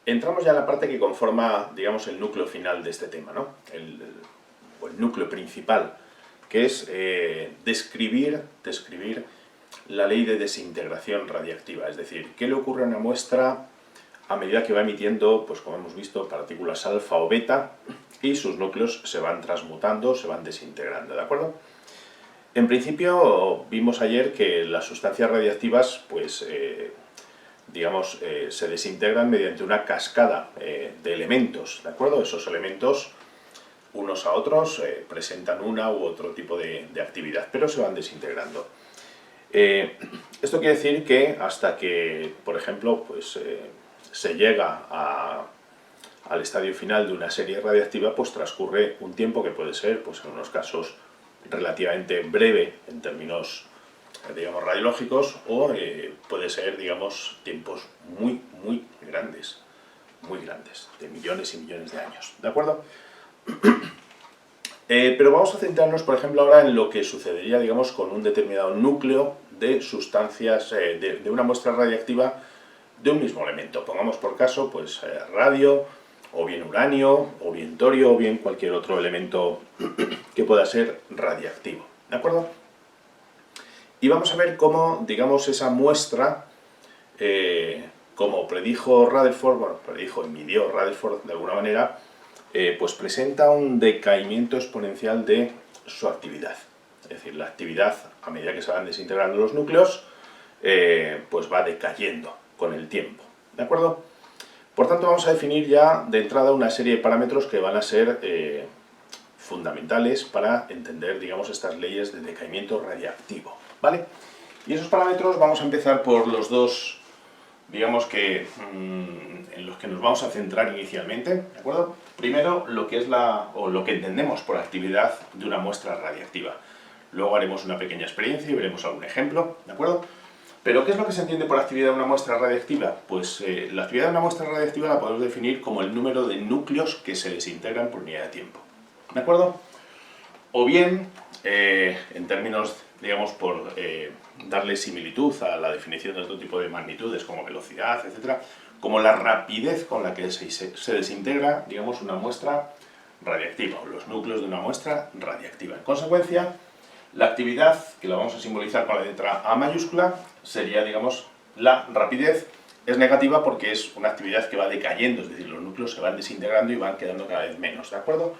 entramos ya en la parte que conforma, digamos, el núcleo final de este tema, ¿no? O el núcleo principal, que es describir la ley de desintegración radiactiva, es decir, qué le ocurre a una muestra a medida que va emitiendo, pues como hemos visto, partículas alfa o beta, y sus núcleos se van transmutando, se van desintegrando, ¿de acuerdo? En principio, vimos ayer que las sustancias radiactivas, pues, digamos, se desintegran mediante una cascada de elementos, ¿de acuerdo? Esos elementos, unos a otros, presentan una u otro tipo de actividad, pero se van desintegrando. Esto quiere decir que hasta que, por ejemplo, pues, se llega al estadio final de una serie radiactiva, pues transcurre un tiempo que puede ser, pues en unos casos, relativamente breve en términos, digamos, radiológicos, o puede ser, digamos, tiempos muy grandes, de millones y millones de años, ¿de acuerdo? Pero vamos a centrarnos, por ejemplo, ahora en lo que sucedería, digamos, con un determinado núcleo de sustancias, de una muestra radiactiva de un mismo elemento. Pongamos por caso, pues, radio, o bien uranio, o bien torio, o bien cualquier otro elemento que pueda ser radiactivo, ¿de acuerdo? Y vamos a ver cómo, digamos, esa muestra, como predijo Rutherford, bueno, predijo y midió Rutherford de alguna manera, pues presenta un decaimiento exponencial de su actividad. Es decir, la actividad, a medida que se van desintegrando los núcleos, pues va decayendo con el tiempo, ¿de acuerdo? Por tanto, vamos a definir ya de entrada una serie de parámetros que van a ser fundamentales para entender, digamos, estas leyes de decaimiento radiactivo, ¿vale? Y esos parámetros vamos a empezar por los dos, digamos que en los que nos vamos a centrar inicialmente, ¿de acuerdo? Primero, lo que es lo que entendemos por actividad de una muestra radiactiva. Luego haremos una pequeña experiencia y veremos algún ejemplo, ¿de acuerdo? Pero, ¿qué es lo que se entiende por actividad de una muestra radiactiva? Pues la actividad de una muestra radiactiva la podemos definir como el número de núcleos que se desintegran por unidad de tiempo, ¿de acuerdo? O bien, en términos, digamos, por darle similitud a la definición de otro tipo de magnitudes como velocidad, etc., como la rapidez con la que se desintegra, digamos, una muestra radiactiva, o los núcleos de una muestra radiactiva. En consecuencia, la actividad, que la vamos a simbolizar con la letra A mayúscula, sería, digamos, la rapidez. Es negativa porque es una actividad que va decayendo, es decir, los núcleos se van desintegrando y van quedando cada vez menos, ¿de acuerdo?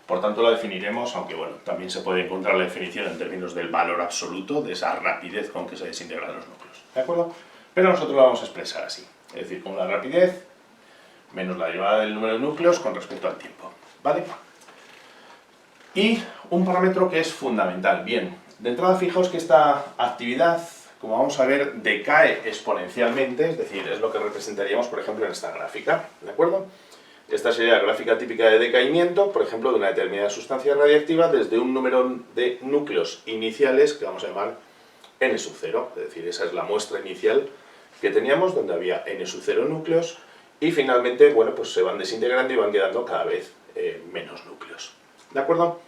Por tanto, la definiremos, aunque bueno, también se puede encontrar la definición en términos del valor absoluto, de esa rapidez con que se desintegran los núcleos, ¿de acuerdo? Pero nosotros la vamos a expresar así, es decir, con la rapidez menos la derivada del número de núcleos con respecto al tiempo, ¿vale? Y un parámetro que es fundamental. Bien, de entrada fijaos que esta actividad, como vamos a ver, decae exponencialmente, es decir, es lo que representaríamos, por ejemplo, en esta gráfica, ¿de acuerdo? Esta sería la gráfica típica de decaimiento, por ejemplo, de una determinada sustancia radiactiva desde un número de núcleos iniciales que vamos a llamar n sub 0, es decir, esa es la muestra inicial que teníamos, donde había n sub 0 núcleos, y finalmente, bueno, pues se van desintegrando y van quedando cada vez menos núcleos. ¿De acuerdo?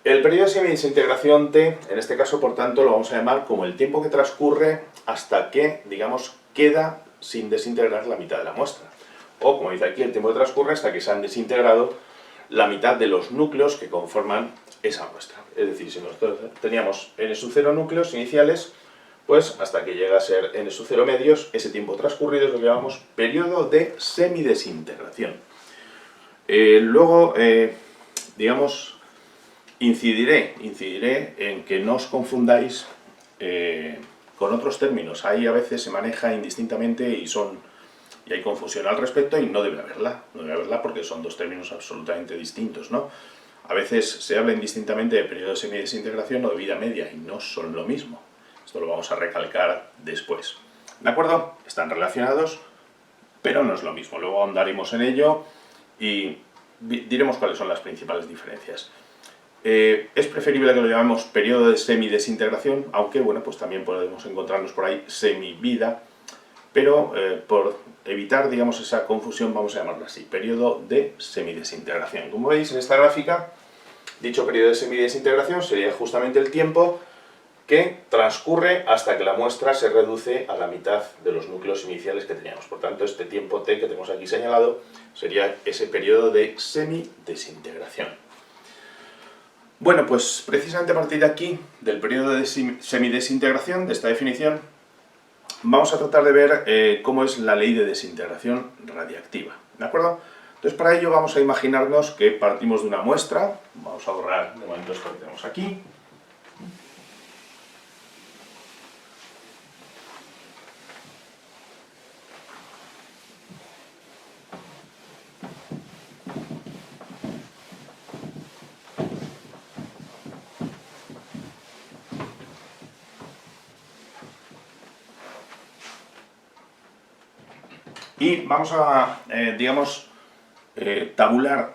El periodo de semidesintegración T, en este caso, por tanto, lo vamos a llamar como el tiempo que transcurre hasta que, digamos, queda sin desintegrar la mitad de la muestra. O, como dice aquí, el tiempo que transcurre hasta que se han desintegrado la mitad de los núcleos que conforman esa muestra. Es decir, si nosotros teníamos n sub 0 núcleos iniciales, pues hasta que llega a ser n sub 0 medios, ese tiempo transcurrido es lo que llamamos periodo de semidesintegración. Luego, digamos, incidiré en que no os confundáis con otros términos. Ahí a veces se maneja indistintamente y hay confusión al respecto y no debe haberla porque son dos términos absolutamente distintos, ¿no? A veces se habla indistintamente de periodo de semidesintegración o de vida media y no son lo mismo. Esto lo vamos a recalcar después. ¿De acuerdo? Están relacionados, pero no es lo mismo. Luego ahondaremos en ello y diremos cuáles son las principales diferencias. Es preferible que lo llamemos periodo de semidesintegración, aunque bueno, pues también podemos encontrarnos por ahí semivida, pero por evitar, digamos, esa confusión vamos a llamarlo así, periodo de semidesintegración. Como veis en esta gráfica, dicho periodo de semidesintegración sería justamente el tiempo que transcurre hasta que la muestra se reduce a la mitad de los núcleos iniciales que teníamos. Por tanto, este tiempo t que tenemos aquí señalado sería ese periodo de semidesintegración. Bueno, pues precisamente a partir de aquí, del periodo de semidesintegración, de esta definición, vamos a tratar de ver cómo es la ley de desintegración radiactiva, ¿de acuerdo? Entonces, para ello vamos a imaginarnos que partimos de una muestra, vamos a borrar de momento esto que tenemos aquí, y vamos a, tabular,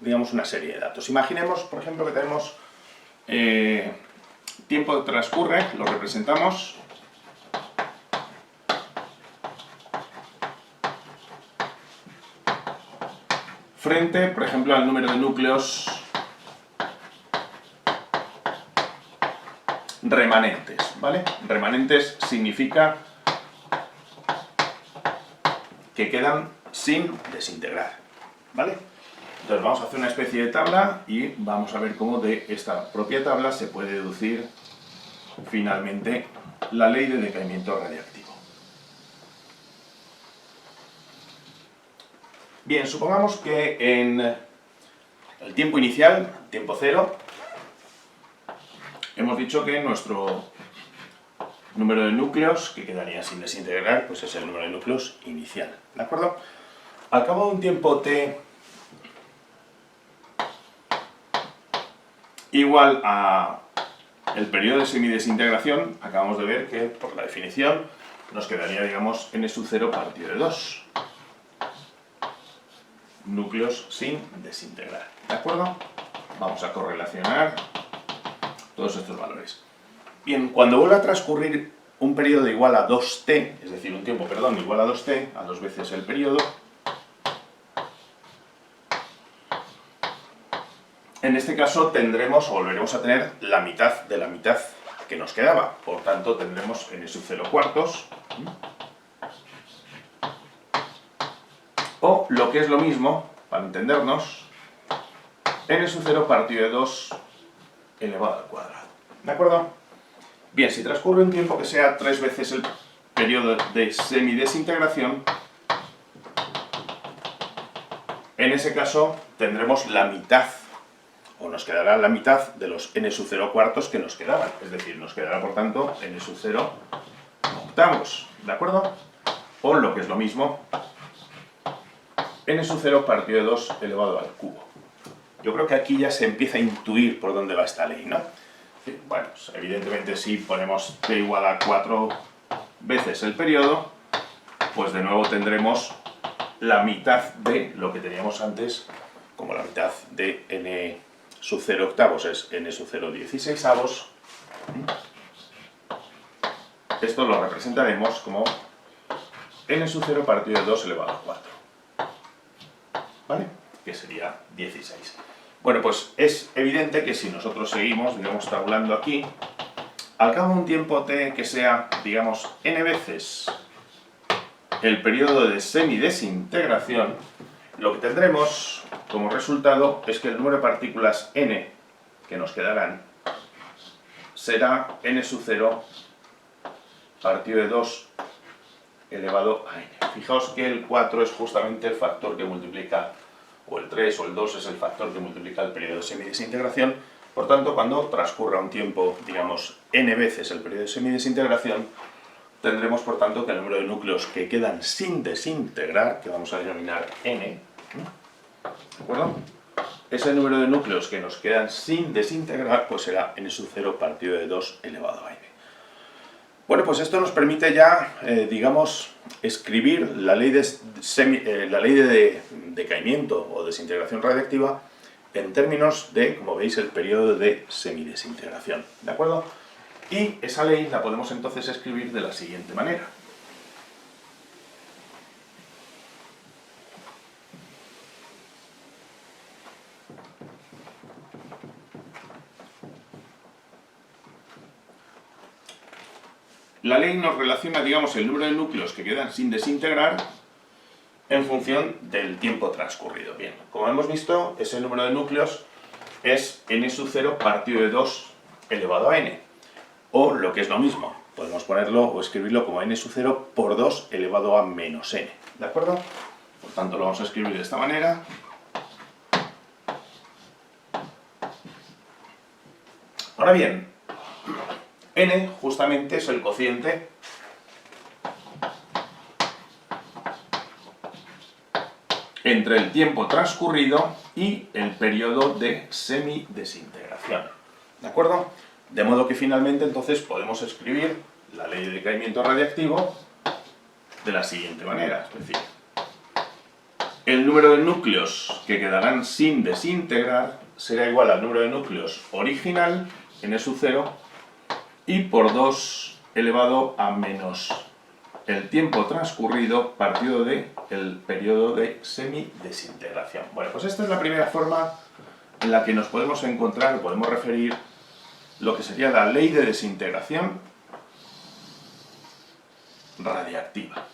una serie de datos. Imaginemos, por ejemplo, que tenemos tiempo que transcurre, lo representamos frente, por ejemplo, al número de núcleos remanentes, ¿vale? Remanentes significa que quedan sin desintegrar, ¿vale? Entonces vamos a hacer una especie de tabla y vamos a ver cómo de esta propia tabla se puede deducir finalmente la ley de decaimiento radiactivo. Bien, supongamos que en el tiempo inicial, tiempo cero, hemos dicho que nuestro número de núcleos que quedaría sin desintegrar pues es el número de núcleos inicial, ¿de acuerdo? Al cabo de un tiempo t igual a el periodo de semidesintegración, acabamos de ver que por la definición nos quedaría, digamos, n sub 0 partido de 2 núcleos sin desintegrar, ¿de acuerdo? Vamos a correlacionar todos estos valores. Bien, cuando vuelva a transcurrir un periodo igual a 2t, es decir, un tiempo, perdón, igual a 2t, a 2 veces el periodo, en este caso tendremos o volveremos a tener la mitad de la mitad que nos quedaba. Por tanto, tendremos n sub 0 cuartos. O, lo que es lo mismo, para entendernos, n sub 0 partido de 2 elevado al cuadrado. ¿De acuerdo? Bien, si transcurre un tiempo que sea 3 veces el periodo de semidesintegración, en ese caso tendremos la mitad, o nos quedará la mitad de los n sub 0 cuartos que nos quedaban. Es decir, nos quedará, por tanto, n sub 0 octavos. ¿De acuerdo? O, lo que es lo mismo, n sub 0 partido de 2 elevado al cubo. Yo creo que aquí ya se empieza a intuir por dónde va esta ley, ¿no? Bueno, pues evidentemente si ponemos t igual a 4 veces el periodo, pues de nuevo tendremos la mitad de lo que teníamos antes, como la mitad de n sub 0 octavos es n sub 0 16avos. Esto lo representaremos como n sub 0 partido de 2 elevado a 4. ¿Vale? Que sería 16. Bueno, pues es evidente que si nosotros seguimos, digamos, tabulando aquí, al cabo de un tiempo t que sea, digamos, n veces el periodo de semidesintegración, lo que tendremos como resultado es que el número de partículas n que nos quedarán será n sub 0 partido de 2 elevado a n. Fijaos que el 4 es justamente el factor que multiplica, o el 3 o el 2 es el factor que multiplica el periodo de semidesintegración. Por tanto, cuando transcurra un tiempo, digamos, n veces el periodo de semidesintegración, tendremos, por tanto, que el número de núcleos que quedan sin desintegrar, que vamos a denominar n, ¿de acuerdo? Ese número de núcleos que nos quedan sin desintegrar, pues será n sub 0 partido de 2 elevado a n. Bueno, pues esto nos permite ya, digamos, escribir la ley de decaimiento o desintegración radiactiva en términos de, como veis, el periodo de semidesintegración, ¿de acuerdo? Y esa ley la podemos entonces escribir de la siguiente manera. la ley nos relaciona, digamos, el número de núcleos que quedan sin desintegrar en función del tiempo transcurrido. Bien, como hemos visto, ese número de núcleos es n sub 0 partido de 2 elevado a n. O, lo que es lo mismo, podemos ponerlo o escribirlo como n sub 0 por 2 elevado a menos n. ¿De acuerdo? Por tanto, lo vamos a escribir de esta manera. Ahora bien, n justamente es el cociente entre el tiempo transcurrido y el periodo de semidesintegración. ¿De acuerdo? De modo que finalmente entonces podemos escribir la ley de decaimiento radiactivo de la siguiente manera. Es decir, el número de núcleos que quedarán sin desintegrar será igual al número de núcleos original, n sub 0, y por 2 elevado a menos el tiempo transcurrido partido de el periodo de semidesintegración. Bueno, pues esta es la primera forma en la que nos podemos encontrar, podemos referir lo que sería la ley de desintegración radiactiva.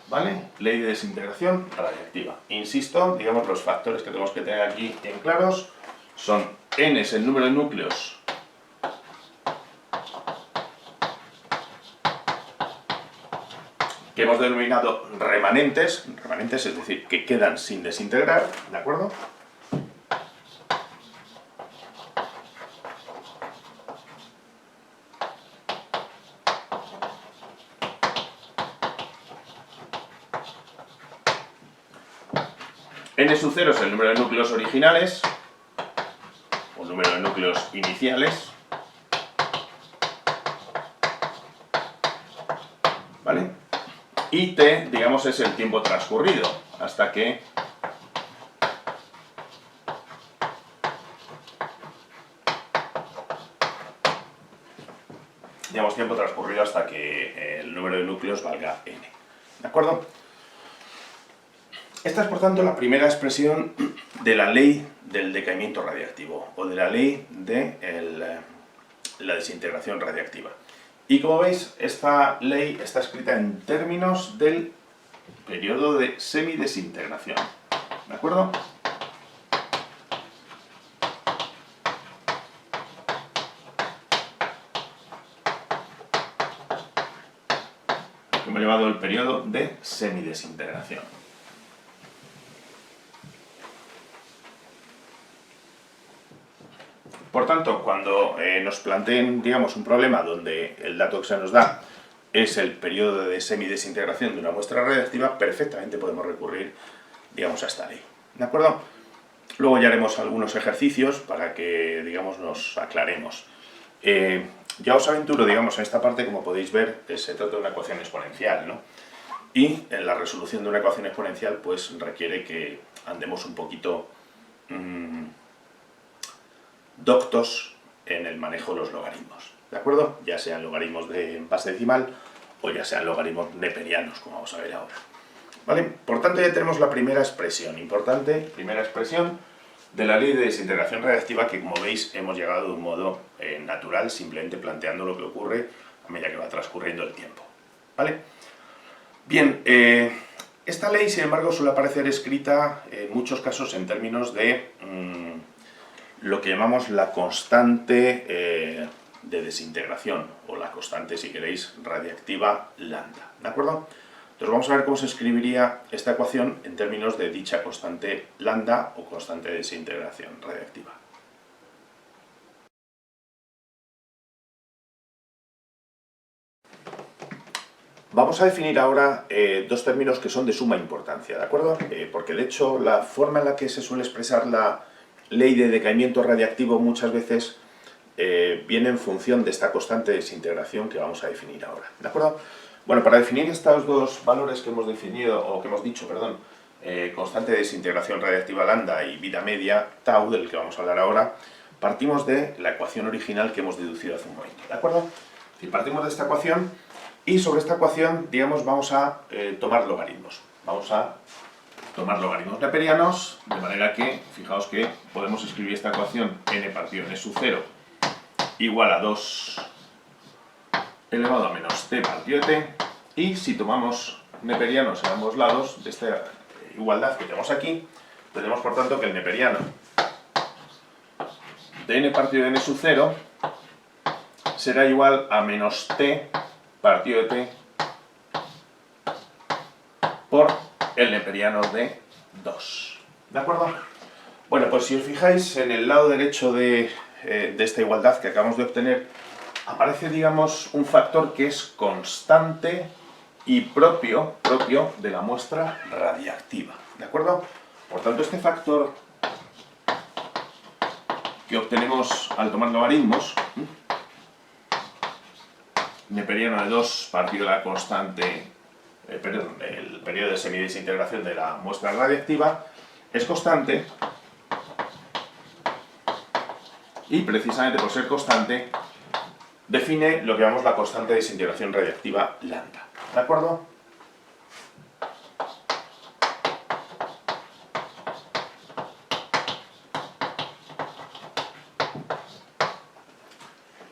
¿Vale? Ley de desintegración radiactiva. Insisto, digamos, los factores que tenemos que tener aquí en claros son n es el número de núcleos que hemos denominado remanentes, es decir, que quedan sin desintegrar, ¿de acuerdo? N sub 0 es el número de núcleos originales, o número de núcleos iniciales, ¿vale? Y t, digamos, es el tiempo transcurrido, hasta que tiempo transcurrido hasta que el número de núcleos valga n. ¿De acuerdo? Esta es, por tanto, la primera expresión de la ley del decaimiento radiactivo, o de la ley de la desintegración radiactiva. Y como veis, esta ley está escrita en términos del periodo de semidesintegración. ¿De acuerdo? Hemos llevado el periodo de semidesintegración. Por tanto, cuando nos planteen, digamos, un problema donde el dato que se nos da es el periodo de semidesintegración de una muestra radiactiva, perfectamente podemos recurrir, digamos, a esta ley. ¿De acuerdo? Luego ya haremos algunos ejercicios para que, digamos, nos aclaremos. Ya os aventuro, digamos, en esta parte, como podéis ver, se trata de una ecuación exponencial, ¿no? Y en la resolución de una ecuación exponencial, pues requiere que andemos un poquito doctos en el manejo de los logaritmos, ¿de acuerdo? Ya sean logaritmos de base decimal o ya sean logaritmos neperianos, como vamos a ver ahora. ¿Vale? Por tanto, ya tenemos la primera expresión importante, primera expresión de la ley de desintegración radiactiva, que, como veis, hemos llegado de un modo natural, simplemente planteando lo que ocurre a medida que va transcurriendo el tiempo. ¿Vale? Bien, esta ley, sin embargo, suele aparecer escrita en muchos casos en términos de lo que llamamos la constante de desintegración, o la constante, si queréis, radiactiva lambda, ¿de acuerdo? Entonces vamos a ver cómo se escribiría esta ecuación en términos de dicha constante lambda o constante de desintegración radiactiva. Vamos a definir ahora dos términos que son de suma importancia, ¿de acuerdo? Porque de hecho la forma en la que se suele expresar la ley de decaimiento radiactivo muchas veces viene en función de esta constante de desintegración que vamos a definir ahora, ¿de acuerdo? Bueno, para definir estos dos valores que hemos definido, o que hemos dicho, perdón, constante de desintegración radiactiva lambda y vida media tau, del que vamos a hablar ahora, partimos de la ecuación original que hemos deducido hace un momento, ¿de acuerdo? Es decir, partimos de esta ecuación y sobre esta ecuación, digamos, vamos a tomar logaritmos. Vamos a tomar logaritmos neperianos, de manera que, fijaos que podemos escribir esta ecuación n partido n sub 0 igual a 2 elevado a menos t partido de t, y si tomamos neperianos en ambos lados de esta igualdad que tenemos aquí, tenemos por tanto que el neperiano de n partido de n sub 0 será igual a menos t partido de t por el neperiano de 2. ¿De acuerdo? Bueno, pues si os fijáis en el lado derecho de esta igualdad que acabamos de obtener, aparece, digamos, un factor que es constante y propio de la muestra radiactiva. ¿De acuerdo? Por tanto, este factor que obtenemos al tomar logaritmos, neperiano de 2 partido de la constante, el periodo de semidesintegración de la muestra radiactiva, es constante, y precisamente por ser constante define lo que llamamos la constante de desintegración radiactiva lambda. ¿De acuerdo?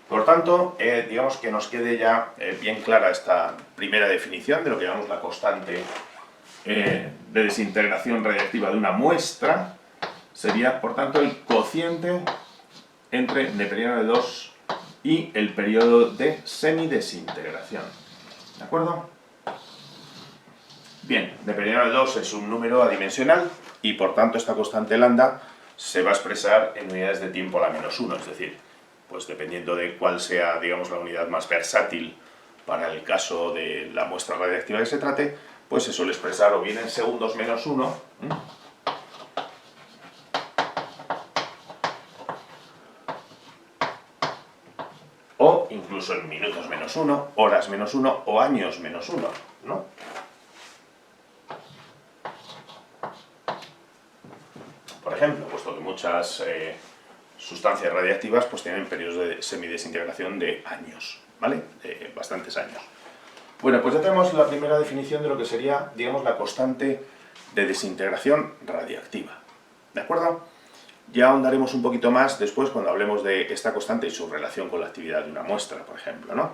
Por tanto, digamos que nos quede ya bien clara esta primera definición de lo que llamamos la constante de desintegración radiactiva de una muestra. Sería, por tanto, el cociente entre neperiano de 2 y el periodo de semidesintegración. ¿De acuerdo? Bien, neperiano de 2 es un número adimensional y por tanto esta constante lambda se va a expresar en unidades de tiempo a la menos 1, es decir, pues dependiendo de cuál sea, digamos, la unidad más versátil para el caso de la muestra radiactiva que se trate, pues se suele expresar o bien en segundos menos 1, o incluso en minutos menos 1, horas menos 1 o años menos 1, ¿no? Por ejemplo, puesto que muchas sustancias radiactivas pues tienen periodos de semidesintegración de años, ¿vale? De bastantes años. Bueno, pues ya tenemos la primera definición de lo que sería, digamos, la constante de desintegración radiactiva. ¿De acuerdo? Ya ahondaremos un poquito más después cuando hablemos de esta constante y su relación con la actividad de una muestra, por ejemplo, ¿no?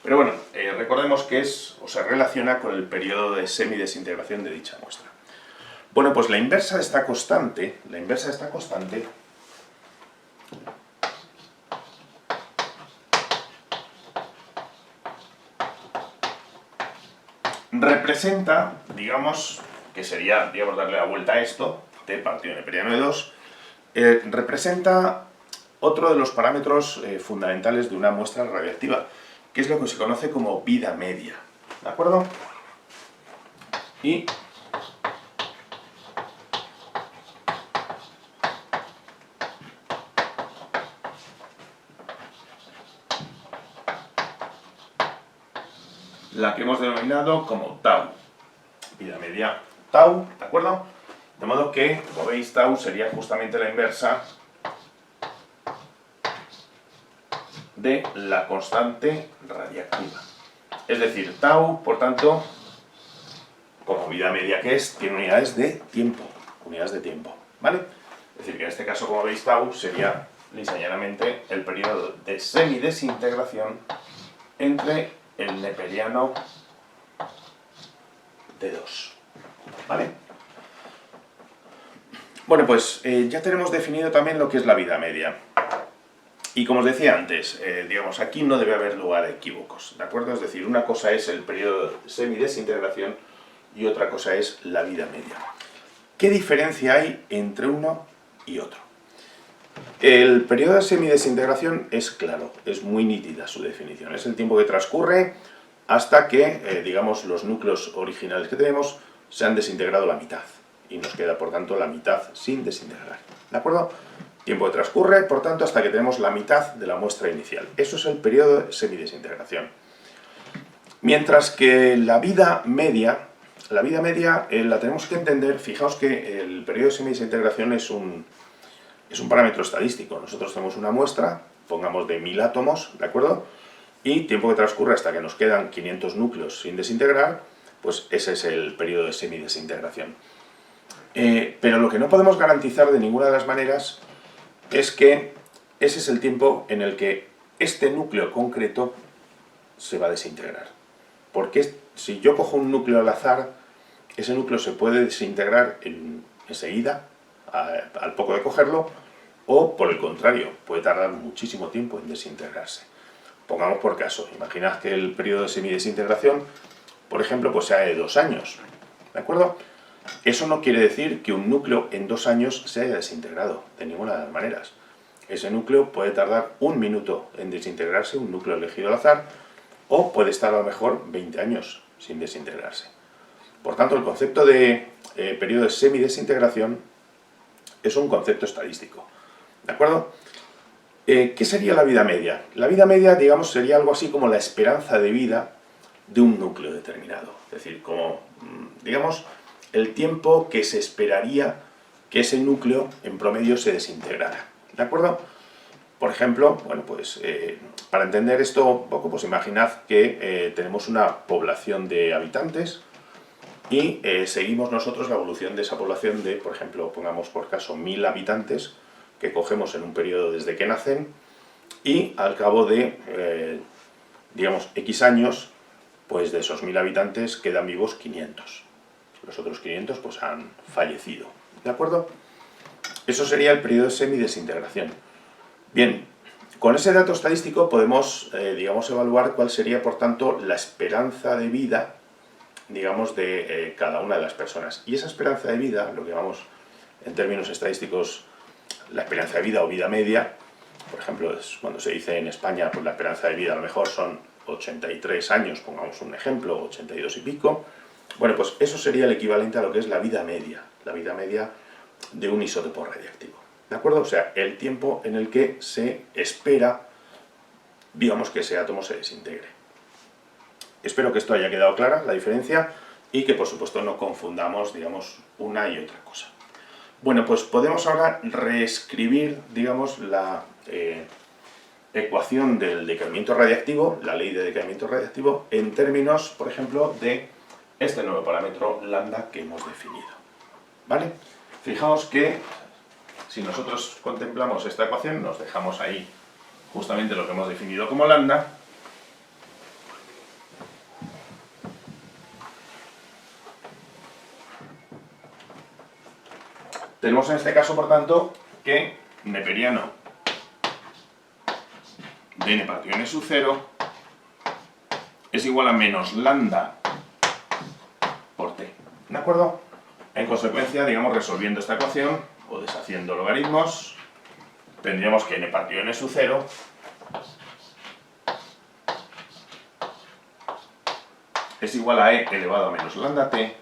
Pero bueno, recordemos que se relaciona con el periodo de semidesintegración de dicha muestra. Bueno, pues la inversa de esta constante, representa, digamos, que sería, digamos, darle la vuelta a esto, t partido de neperiano de 2, representa otro de los parámetros fundamentales de una muestra radiactiva, que es lo que se conoce como vida media, ¿de acuerdo? Y la que hemos denominado como tau, vida media tau, ¿de acuerdo? De modo que, como veis, tau sería justamente la inversa de la constante radiactiva. Es decir, tau, por tanto, como vida media que es, tiene unidades de tiempo, ¿vale? Es decir, que en este caso, como veis, tau sería lisa y llanamente el periodo de semidesintegración entre el neperiano de 2, ¿vale? Bueno, pues ya tenemos definido también lo que es la vida media. Y como os decía antes, digamos, aquí no debe haber lugar a equívocos, ¿de acuerdo? Es decir, una cosa es el periodo de semidesintegración y otra cosa es la vida media. ¿Qué diferencia hay entre uno y otro? El periodo de semidesintegración es claro, es muy nítida su definición. Es el tiempo que transcurre hasta que, digamos, los núcleos originales que tenemos se han desintegrado la mitad. Y nos queda, por tanto, la mitad sin desintegrar. ¿De acuerdo? Tiempo que transcurre, por tanto, hasta que tenemos la mitad de la muestra inicial. Eso es el periodo de semidesintegración. Mientras que la vida media la tenemos que entender. Fijaos que el periodo de semidesintegración es un parámetro estadístico. Nosotros tenemos una muestra, pongamos de 1000 átomos, ¿de acuerdo? Y tiempo que transcurre hasta que nos quedan 500 núcleos sin desintegrar, pues ese es el periodo de semidesintegración. Pero lo que no podemos garantizar de ninguna de las maneras es que ese es el tiempo en el que este núcleo concreto se va a desintegrar. Porque si yo cojo un núcleo al azar, ese núcleo se puede desintegrar enseguida, al poco de cogerlo, o por el contrario, puede tardar muchísimo tiempo en desintegrarse. Pongamos por caso, imaginad que el periodo de semidesintegración, por ejemplo, pues sea de 2 años, ¿de acuerdo? Eso no quiere decir que un núcleo en 2 años se haya desintegrado, de ninguna de las maneras. Ese núcleo puede tardar 1 minuto en desintegrarse, un núcleo elegido al azar, o puede estar a lo mejor 20 años sin desintegrarse. Por tanto, el concepto de periodo de semidesintegración es un concepto estadístico, ¿de acuerdo? ¿Qué sería la vida media? La vida media, digamos, sería algo así como la esperanza de vida de un núcleo determinado. Es decir, como, digamos, el tiempo que se esperaría que ese núcleo en promedio se desintegrara, ¿de acuerdo? Por ejemplo, bueno, pues para entender esto un poco, pues imaginad que tenemos una población de habitantes y seguimos nosotros la evolución de esa población de, por ejemplo, pongamos por caso 1000 habitantes que cogemos en un periodo desde que nacen y al cabo de, digamos, X años, pues de esos 1000 habitantes quedan vivos 500. Los otros 500 pues han fallecido, ¿de acuerdo? Eso sería el periodo de semidesintegración. Bien, con ese dato estadístico podemos, digamos, evaluar cuál sería, por tanto, la esperanza de vida, digamos, de cada una de las personas. Y esa esperanza de vida, lo que llamamos en términos estadísticos la esperanza de vida o vida media, por ejemplo, es cuando se dice en España, pues la esperanza de vida a lo mejor son 83 años, pongamos un ejemplo, 82 y pico, bueno, pues eso sería el equivalente a lo que es la vida media de un isótopo radiactivo, ¿de acuerdo? O sea, el tiempo en el que se espera, digamos, que ese átomo se desintegre. Espero que esto haya quedado clara, la diferencia, y que por supuesto no confundamos, digamos, una y otra cosa. Bueno, pues podemos ahora reescribir, digamos, la ecuación del decaimiento radiactivo, la ley de decaimiento radiactivo, en términos, por ejemplo, de este nuevo parámetro lambda que hemos definido, ¿vale? Fijaos que si nosotros contemplamos esta ecuación, nos dejamos ahí justamente lo que hemos definido como lambda, tenemos en este caso, por tanto, que neperiano de n partido n sub 0 es igual a menos lambda por t, ¿de acuerdo? En consecuencia, digamos, resolviendo esta ecuación o deshaciendo logaritmos, tendríamos que n partido n sub 0 es igual a e elevado a menos lambda t,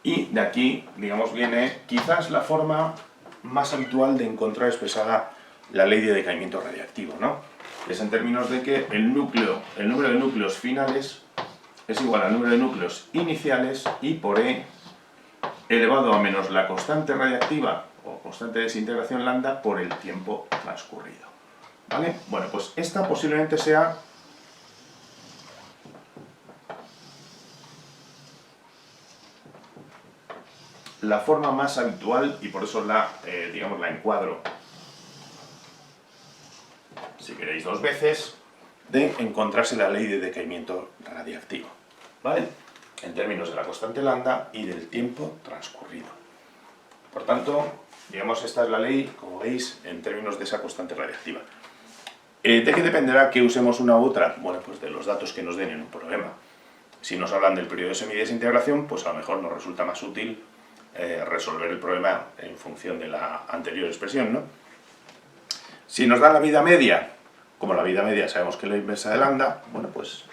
y de aquí, digamos, viene quizás la forma más habitual de encontrar expresada la ley de decaimiento radiactivo, ¿no? Es en términos de que el número de núcleos finales es igual al número de núcleos iniciales y por e elevado a menos la constante radiactiva o constante de desintegración lambda por el tiempo transcurrido, ¿vale? Bueno, pues esta posiblemente sea la forma más habitual y por eso digamos, la encuadro, si queréis 2 veces, de encontrarse la ley de decaimiento radiactivo, ¿vale? En términos de la constante lambda y del tiempo transcurrido. Por tanto, digamos, esta es la ley, como veis, en términos de esa constante radiactiva. ¿De qué dependerá que usemos una u otra? Bueno, pues de los datos que nos den en un problema. Si nos hablan del periodo de semidesintegración, pues a lo mejor nos resulta más útil resolver el problema en función de la anterior expresión, ¿no? Si nos dan la vida media, como la vida media sabemos que es la inversa de lambda, bueno, pues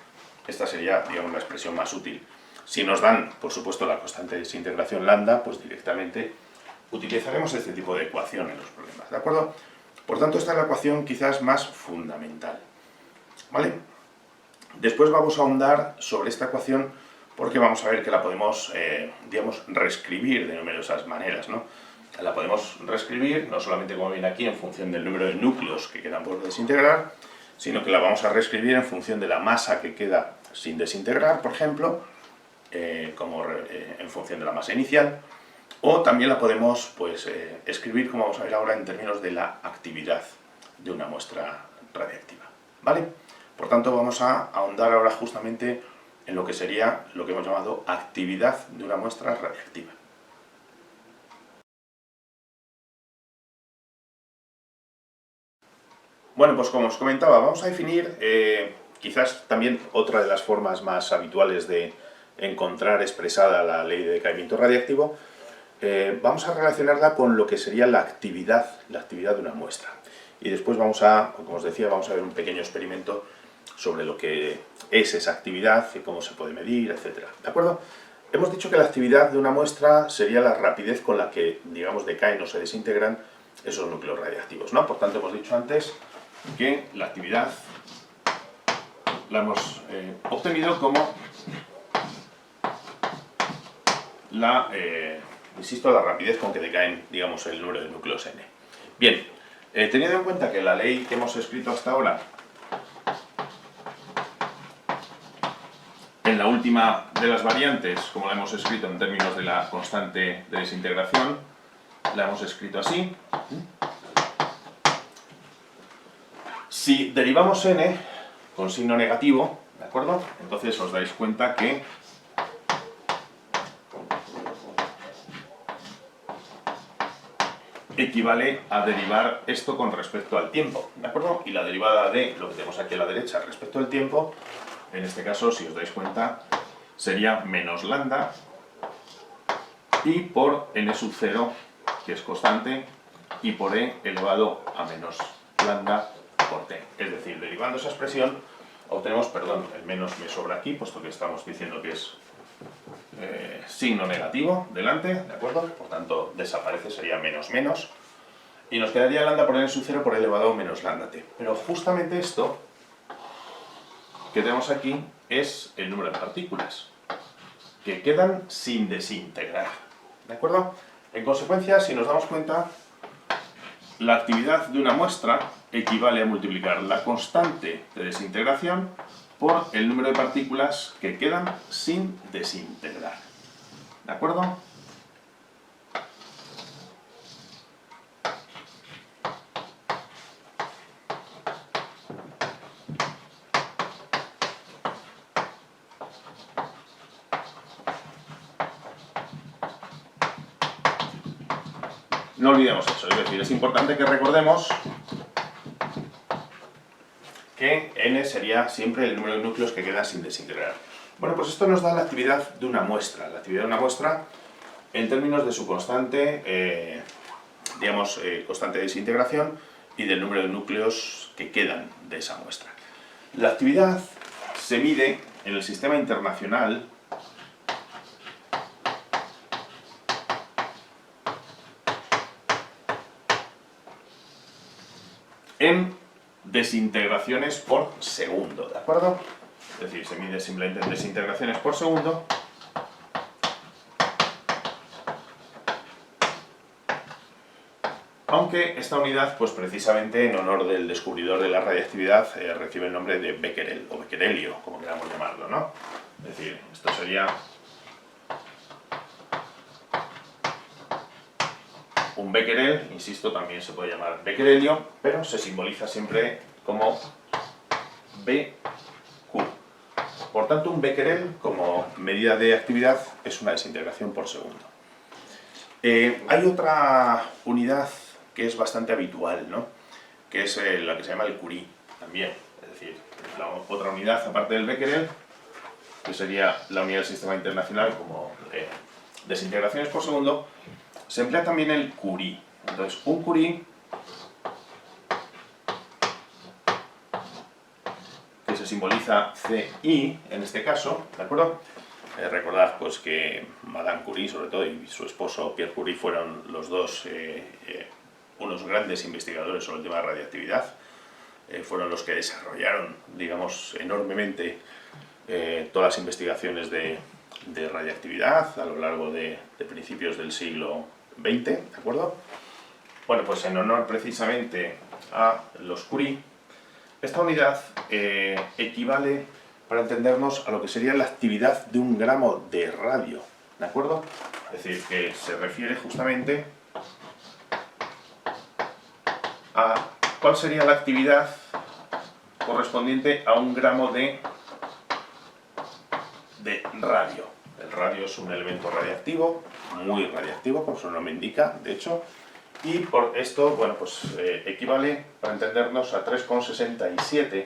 esta sería, digamos, la expresión más útil. Si nos dan, por supuesto, la constante de desintegración lambda, pues directamente utilizaremos este tipo de ecuación en los problemas, ¿de acuerdo? Por tanto, esta es la ecuación quizás más fundamental, ¿vale? Después vamos a ahondar sobre esta ecuación porque vamos a ver que la podemos, digamos, reescribir de numerosas maneras, ¿no? La podemos reescribir, no solamente como viene aquí, en función del número de núcleos que quedan por desintegrar, sino que la vamos a reescribir en función de la masa que queda sin desintegrar, por ejemplo, en función de la masa inicial, o también la podemos, pues, escribir, como vamos a ver ahora, en términos de la actividad de una muestra radiactiva, ¿vale? Por tanto, vamos a ahondar ahora justamente en lo que sería lo que hemos llamado actividad de una muestra radiactiva. Bueno, pues como os comentaba, vamos a definir quizás también otra de las formas más habituales de encontrar expresada la ley de decaimiento radiactivo. Vamos a relacionarla con lo que sería la actividad de una muestra. Y después vamos a, como os decía, vamos a ver un pequeño experimento sobre lo que es esa actividad y cómo se puede medir, etc. ¿De acuerdo? Hemos dicho que la actividad de una muestra sería la rapidez con la que, digamos, decaen o se desintegran esos núcleos radiactivos, ¿no? Por tanto, hemos dicho antes que la actividad la hemos obtenido como insisto, la rapidez con que decaen, digamos, el número de núcleos n. Bien, teniendo en cuenta que la ley que hemos escrito hasta ahora, en la última de las variantes, como la hemos escrito en términos de la constante de desintegración, la hemos escrito así. Si derivamos n con signo negativo, ¿de acuerdo? Entonces os dais cuenta que equivale a derivar esto con respecto al tiempo, ¿de acuerdo? Y la derivada de lo que tenemos aquí a la derecha respecto al tiempo, en este caso, si os dais cuenta, sería menos lambda y por n sub 0, que es constante, y por e elevado a menos lambda por t. Es decir, derivando esa expresión, obtenemos, perdón, el menos me sobra aquí, puesto que estamos diciendo que es signo negativo delante, ¿de acuerdo? Por tanto, desaparece, sería menos menos. Y nos quedaría lambda por n sub 0 por e elevado a menos lambda t. Pero justamente esto que tenemos aquí es el número de partículas que quedan sin desintegrar, ¿de acuerdo? En consecuencia, si nos damos cuenta, la actividad de una muestra equivale a multiplicar la constante de desintegración por el número de partículas que quedan sin desintegrar, ¿de acuerdo? No olvidemos eso, es decir, es importante que recordemos que n sería siempre el número de núcleos que quedan sin desintegrar. Bueno, pues esto nos da la actividad de una muestra. La actividad de una muestra en términos de su constante, constante de desintegración y del número de núcleos que quedan de esa muestra. La actividad se mide en el sistema internacional en desintegraciones por segundo, ¿de acuerdo? Es decir, se mide simplemente en desintegraciones por segundo. Aunque esta unidad, pues precisamente en honor del descubridor de la radiactividad, recibe el nombre de Becquerel, o becquerelio, como queramos llamarlo, ¿no? Es decir, esto sería un becquerel, insisto, también se puede llamar becquerelio, pero se simboliza siempre como BQ. Por tanto, un becquerel, como medida de actividad, es una desintegración por segundo. Hay otra unidad que es bastante habitual, ¿no? Que es la que se llama el Curie, también. Es decir, otra unidad, aparte del becquerel, que sería la unidad del sistema internacional como desintegraciones por segundo, se emplea también el Curie. Entonces, un Curie que se simboliza CI en este caso, ¿de acuerdo? Recordad pues que Madame Curie, sobre todo, y su esposo Pierre Curie fueron los dos unos grandes investigadores sobre el tema de radiactividad. Fueron los que desarrollaron, digamos, enormemente todas las investigaciones de radiactividad a lo largo de principios del siglo XX, ¿de acuerdo? Bueno, pues en honor precisamente a los Curie, esta unidad equivale, para entendernos, a lo que sería la actividad de un gramo de radio, ¿de acuerdo? Es decir, que se refiere justamente a cuál sería la actividad correspondiente a 1 gramo de radio. El radio es un elemento radiactivo, muy radiactivo, como su nombre indica, de hecho, y por esto, bueno, pues equivale, para entendernos, a 3,67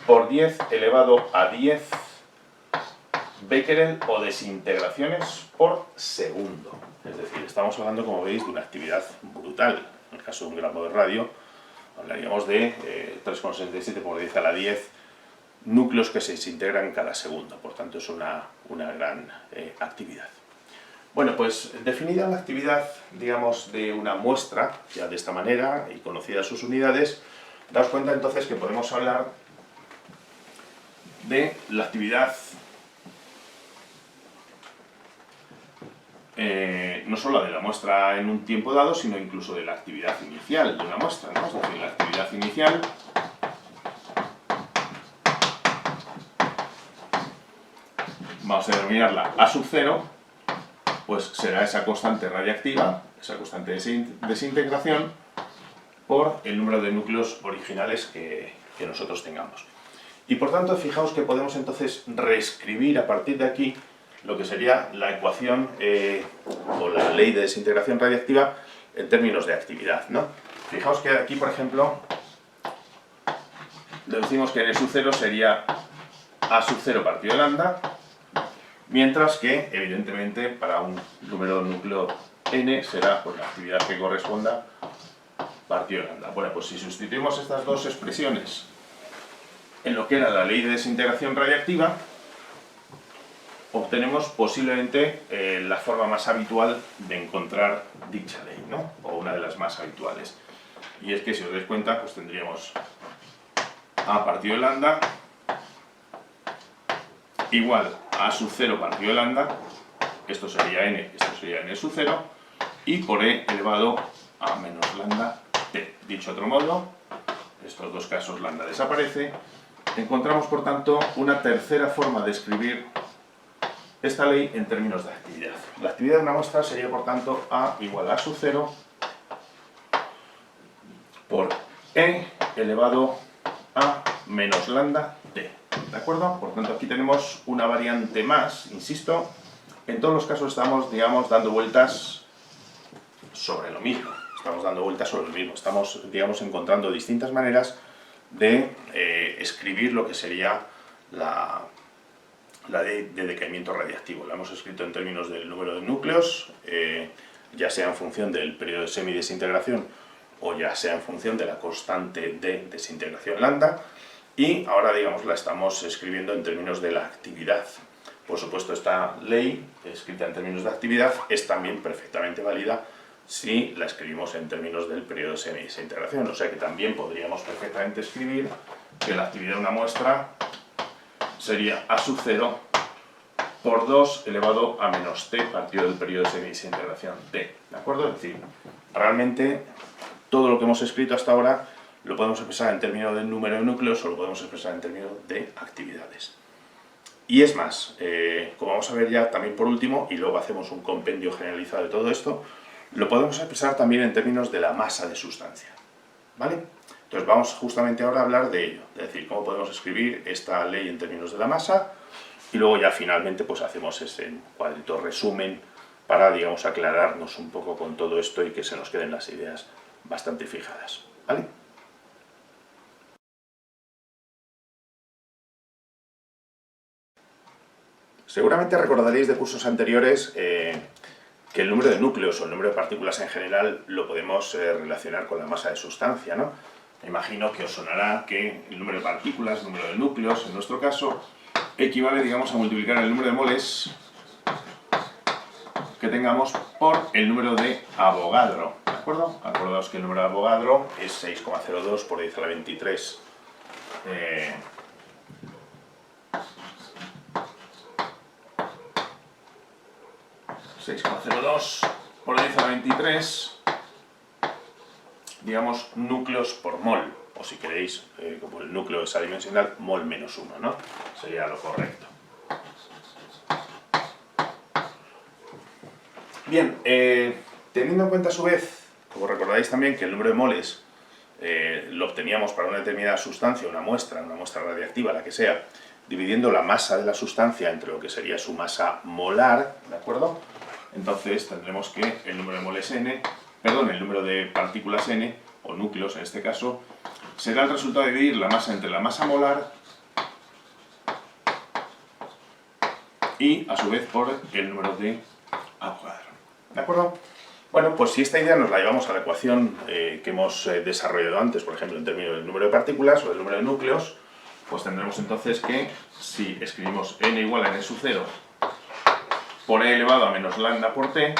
por 10 elevado a 10 becquerel o desintegraciones por segundo. Es decir, estamos hablando, como veis, de una actividad brutal. En el caso de 1 gramo de radio, hablaríamos de 3,67 por 10 a la 10 núcleos que se desintegran cada segundo. Por tanto, es una gran actividad. Bueno, pues definida la actividad, digamos, de una muestra, ya de esta manera, y conocidas sus unidades, daos cuenta entonces que podemos hablar de la actividad no solo de la muestra en un tiempo dado, sino incluso de la actividad inicial de una muestra, ¿no? Es decir, la actividad inicial vamos a denominarla A sub 0, pues será esa constante radiactiva, esa constante de desintegración, por el número de núcleos originales que nosotros tengamos. Y por tanto, fijaos que podemos entonces reescribir a partir de aquí lo que sería la ecuación o la ley de desintegración radiactiva en términos de actividad, ¿no? Fijaos que aquí, por ejemplo, deducimos que N sub 0 sería A sub 0 partido de lambda, mientras que, evidentemente, para un número de núcleo N será pues, la actividad que corresponda partido de lambda. Bueno, pues si sustituimos estas dos expresiones en lo que era la ley de desintegración radiactiva, obtenemos posiblemente la forma más habitual de encontrar dicha ley, ¿no? O una de las más habituales. Y es que, si os dais cuenta, pues tendríamos A partido de lambda igual a sub 0 partido de lambda, esto sería n, esto sería n sub 0, y por e elevado a menos lambda t. Dicho de otro modo, estos dos casos lambda desaparece. Encontramos, por tanto, una tercera forma de escribir esta ley en términos de actividad. La actividad de una muestra sería, por tanto, A igual a sub 0 por e elevado a menos lambda t. ¿De acuerdo? Por tanto, aquí tenemos una variante más, insisto. En todos los casos estamos, digamos, dando vueltas sobre lo mismo. Estamos, digamos, encontrando distintas maneras de escribir lo que sería la ley de decaimiento radiactivo. La hemos escrito en términos del número de núcleos, ya sea en función del periodo de semidesintegración o ya sea en función de la constante de desintegración lambda, y ahora, digamos, la estamos escribiendo en términos de la actividad. Por supuesto, esta ley, escrita en términos de actividad, es también perfectamente válida si la escribimos en términos del periodo de semidesintegración. O sea que también podríamos perfectamente escribir que la actividad de una muestra sería A sub 0 por 2 elevado a menos t partido del periodo de semidesintegración t. ¿De acuerdo? Es decir, realmente todo lo que hemos escrito hasta ahora lo podemos expresar en términos del número de núcleos o lo podemos expresar en términos de actividades. Y es más, como vamos a ver ya también por último, y luego hacemos un compendio generalizado de todo esto, lo podemos expresar también en términos de la masa de sustancia. ¿Vale? Entonces vamos justamente ahora a hablar de ello, es decir, cómo podemos escribir esta ley en términos de la masa, y luego ya finalmente pues hacemos ese cuadrito resumen para, digamos, aclararnos un poco con todo esto y que se nos queden las ideas bastante fijadas. ¿Vale? Seguramente recordaréis de cursos anteriores que el número de núcleos o el número de partículas en general lo podemos relacionar con la masa de sustancia, ¿no? Me imagino que os sonará que el número de partículas, el número de núcleos, en nuestro caso, equivale, digamos, a multiplicar el número de moles que tengamos por el número de Avogadro, ¿de acuerdo? Acordaos que el número de Avogadro es 6,02 por 10 a la 23 6,02 por 10 a la 23, digamos, núcleos por mol, o si queréis, como el núcleo es adimensional, mol menos 1, ¿no? Sería lo correcto. Bien, teniendo en cuenta a su vez, como recordáis también, que el número de moles lo obteníamos para una determinada sustancia, una muestra radiactiva, la que sea, dividiendo la masa de la sustancia entre lo que sería su masa molar, ¿de acuerdo? Entonces tendremos que el número de moles n, perdón, el número de partículas n, o núcleos en este caso, será el resultado de dividir la masa entre la masa molar y a su vez por el número de Avogadro. ¿De acuerdo? Bueno, pues si esta idea nos la llevamos a la ecuación que hemos desarrollado antes, por ejemplo, en términos del número de partículas o del número de núcleos, pues tendremos entonces que si escribimos n igual a n sub 0 por e elevado a menos lambda por t,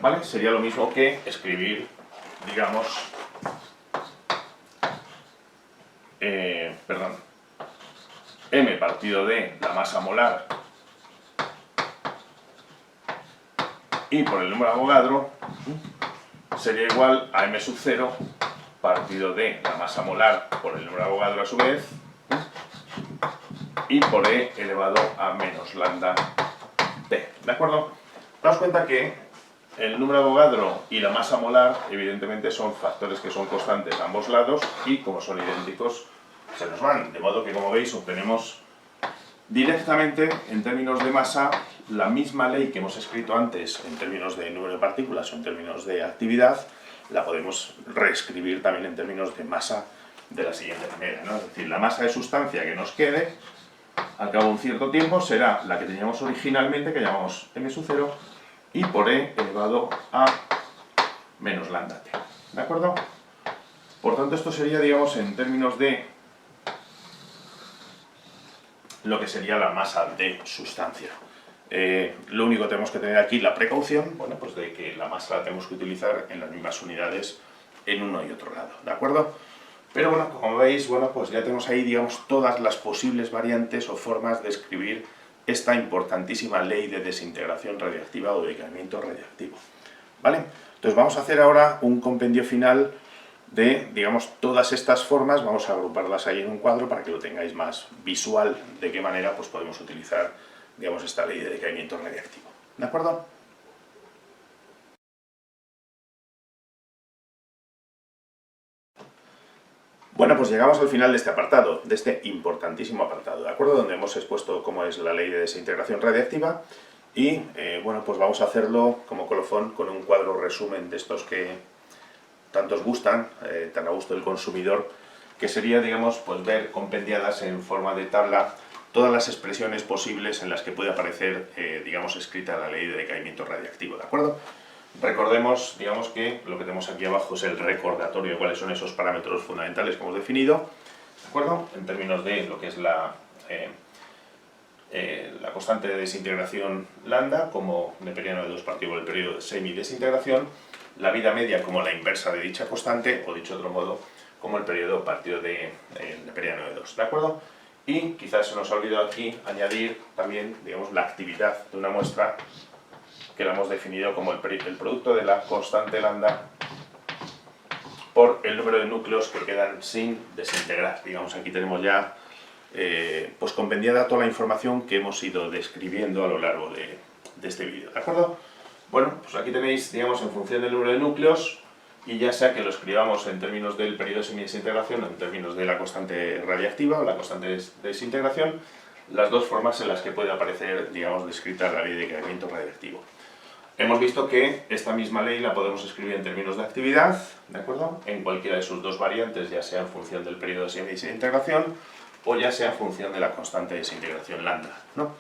¿vale? Sería lo mismo que escribir, digamos, m partido de la masa molar y por el número de Avogadro sería igual a m sub 0 partido de la masa molar por el número de Avogadro a su vez y por e elevado a menos lambda t. ¿De acuerdo? Daos cuenta que el número de Avogadro y la masa molar evidentemente son factores que son constantes a ambos lados y como son idénticos se nos van. De modo que, como veis, obtenemos directamente en términos de masa la misma ley que hemos escrito antes en términos de número de partículas o en términos de actividad, la podemos reescribir también en términos de masa de la siguiente manera, ¿no? Es decir, la masa de sustancia que nos quede al cabo de un cierto tiempo será la que teníamos originalmente, que llamamos m sub 0, y por e elevado a menos lambda t. ¿De acuerdo? Por tanto, esto sería, digamos, en términos de lo que sería la masa de sustancia. Lo único que tenemos que tener aquí la precaución, bueno, pues de que la masa la tenemos que utilizar en las mismas unidades en uno y otro lado, ¿de acuerdo? Pero bueno, como veis, bueno, pues ya tenemos ahí, digamos, todas las posibles variantes o formas de escribir esta importantísima ley de desintegración radiactiva o de decaimiento radiactivo, ¿vale? Entonces vamos a hacer ahora un compendio final de, digamos, todas estas formas, vamos a agruparlas ahí en un cuadro para que lo tengáis más visual de qué manera pues podemos utilizar, digamos, esta ley de decaimiento radiactivo. ¿De acuerdo? Bueno, pues llegamos al final de este apartado, de este importantísimo apartado, ¿de acuerdo? Donde hemos expuesto cómo es la ley de desintegración radiactiva y, bueno, pues vamos a hacerlo como colofón con un cuadro resumen de estos que tanto os gustan, tan a gusto del consumidor, que sería, digamos, pues ver compendiadas en forma de tabla todas las expresiones posibles en las que puede aparecer, digamos, escrita la ley de decaimiento radiactivo, ¿de acuerdo? Recordemos, digamos, que lo que tenemos aquí abajo es el recordatorio de cuáles son esos parámetros fundamentales que hemos definido, ¿de acuerdo? En términos de lo que es la constante de desintegración lambda como neperiano de 2 partido por el periodo de semidesintegración, la vida media como la inversa de dicha constante, o dicho de otro modo, como el periodo partido de neperiano de 2, ¿de acuerdo? Y quizás se nos ha olvidado aquí añadir también, digamos, la actividad de una muestra que la hemos definido como el producto de la constante lambda por el número de núcleos que quedan sin desintegrar. Digamos, aquí tenemos ya pues compendiada toda la información que hemos ido describiendo a lo largo de este vídeo, ¿de acuerdo? Bueno, pues aquí tenéis, digamos, en función del número de núcleos, y ya sea que lo escribamos en términos del periodo de semidesintegración o en términos de la constante radiactiva o la constante de desintegración, las dos formas en las que puede aparecer, digamos, descrita la ley de decaimiento radiactivo. Hemos visto que esta misma ley la podemos escribir en términos de actividad, ¿de acuerdo? En cualquiera de sus dos variantes, ya sea en función del periodo de semidesintegración o ya sea en función de la constante de desintegración lambda, ¿no?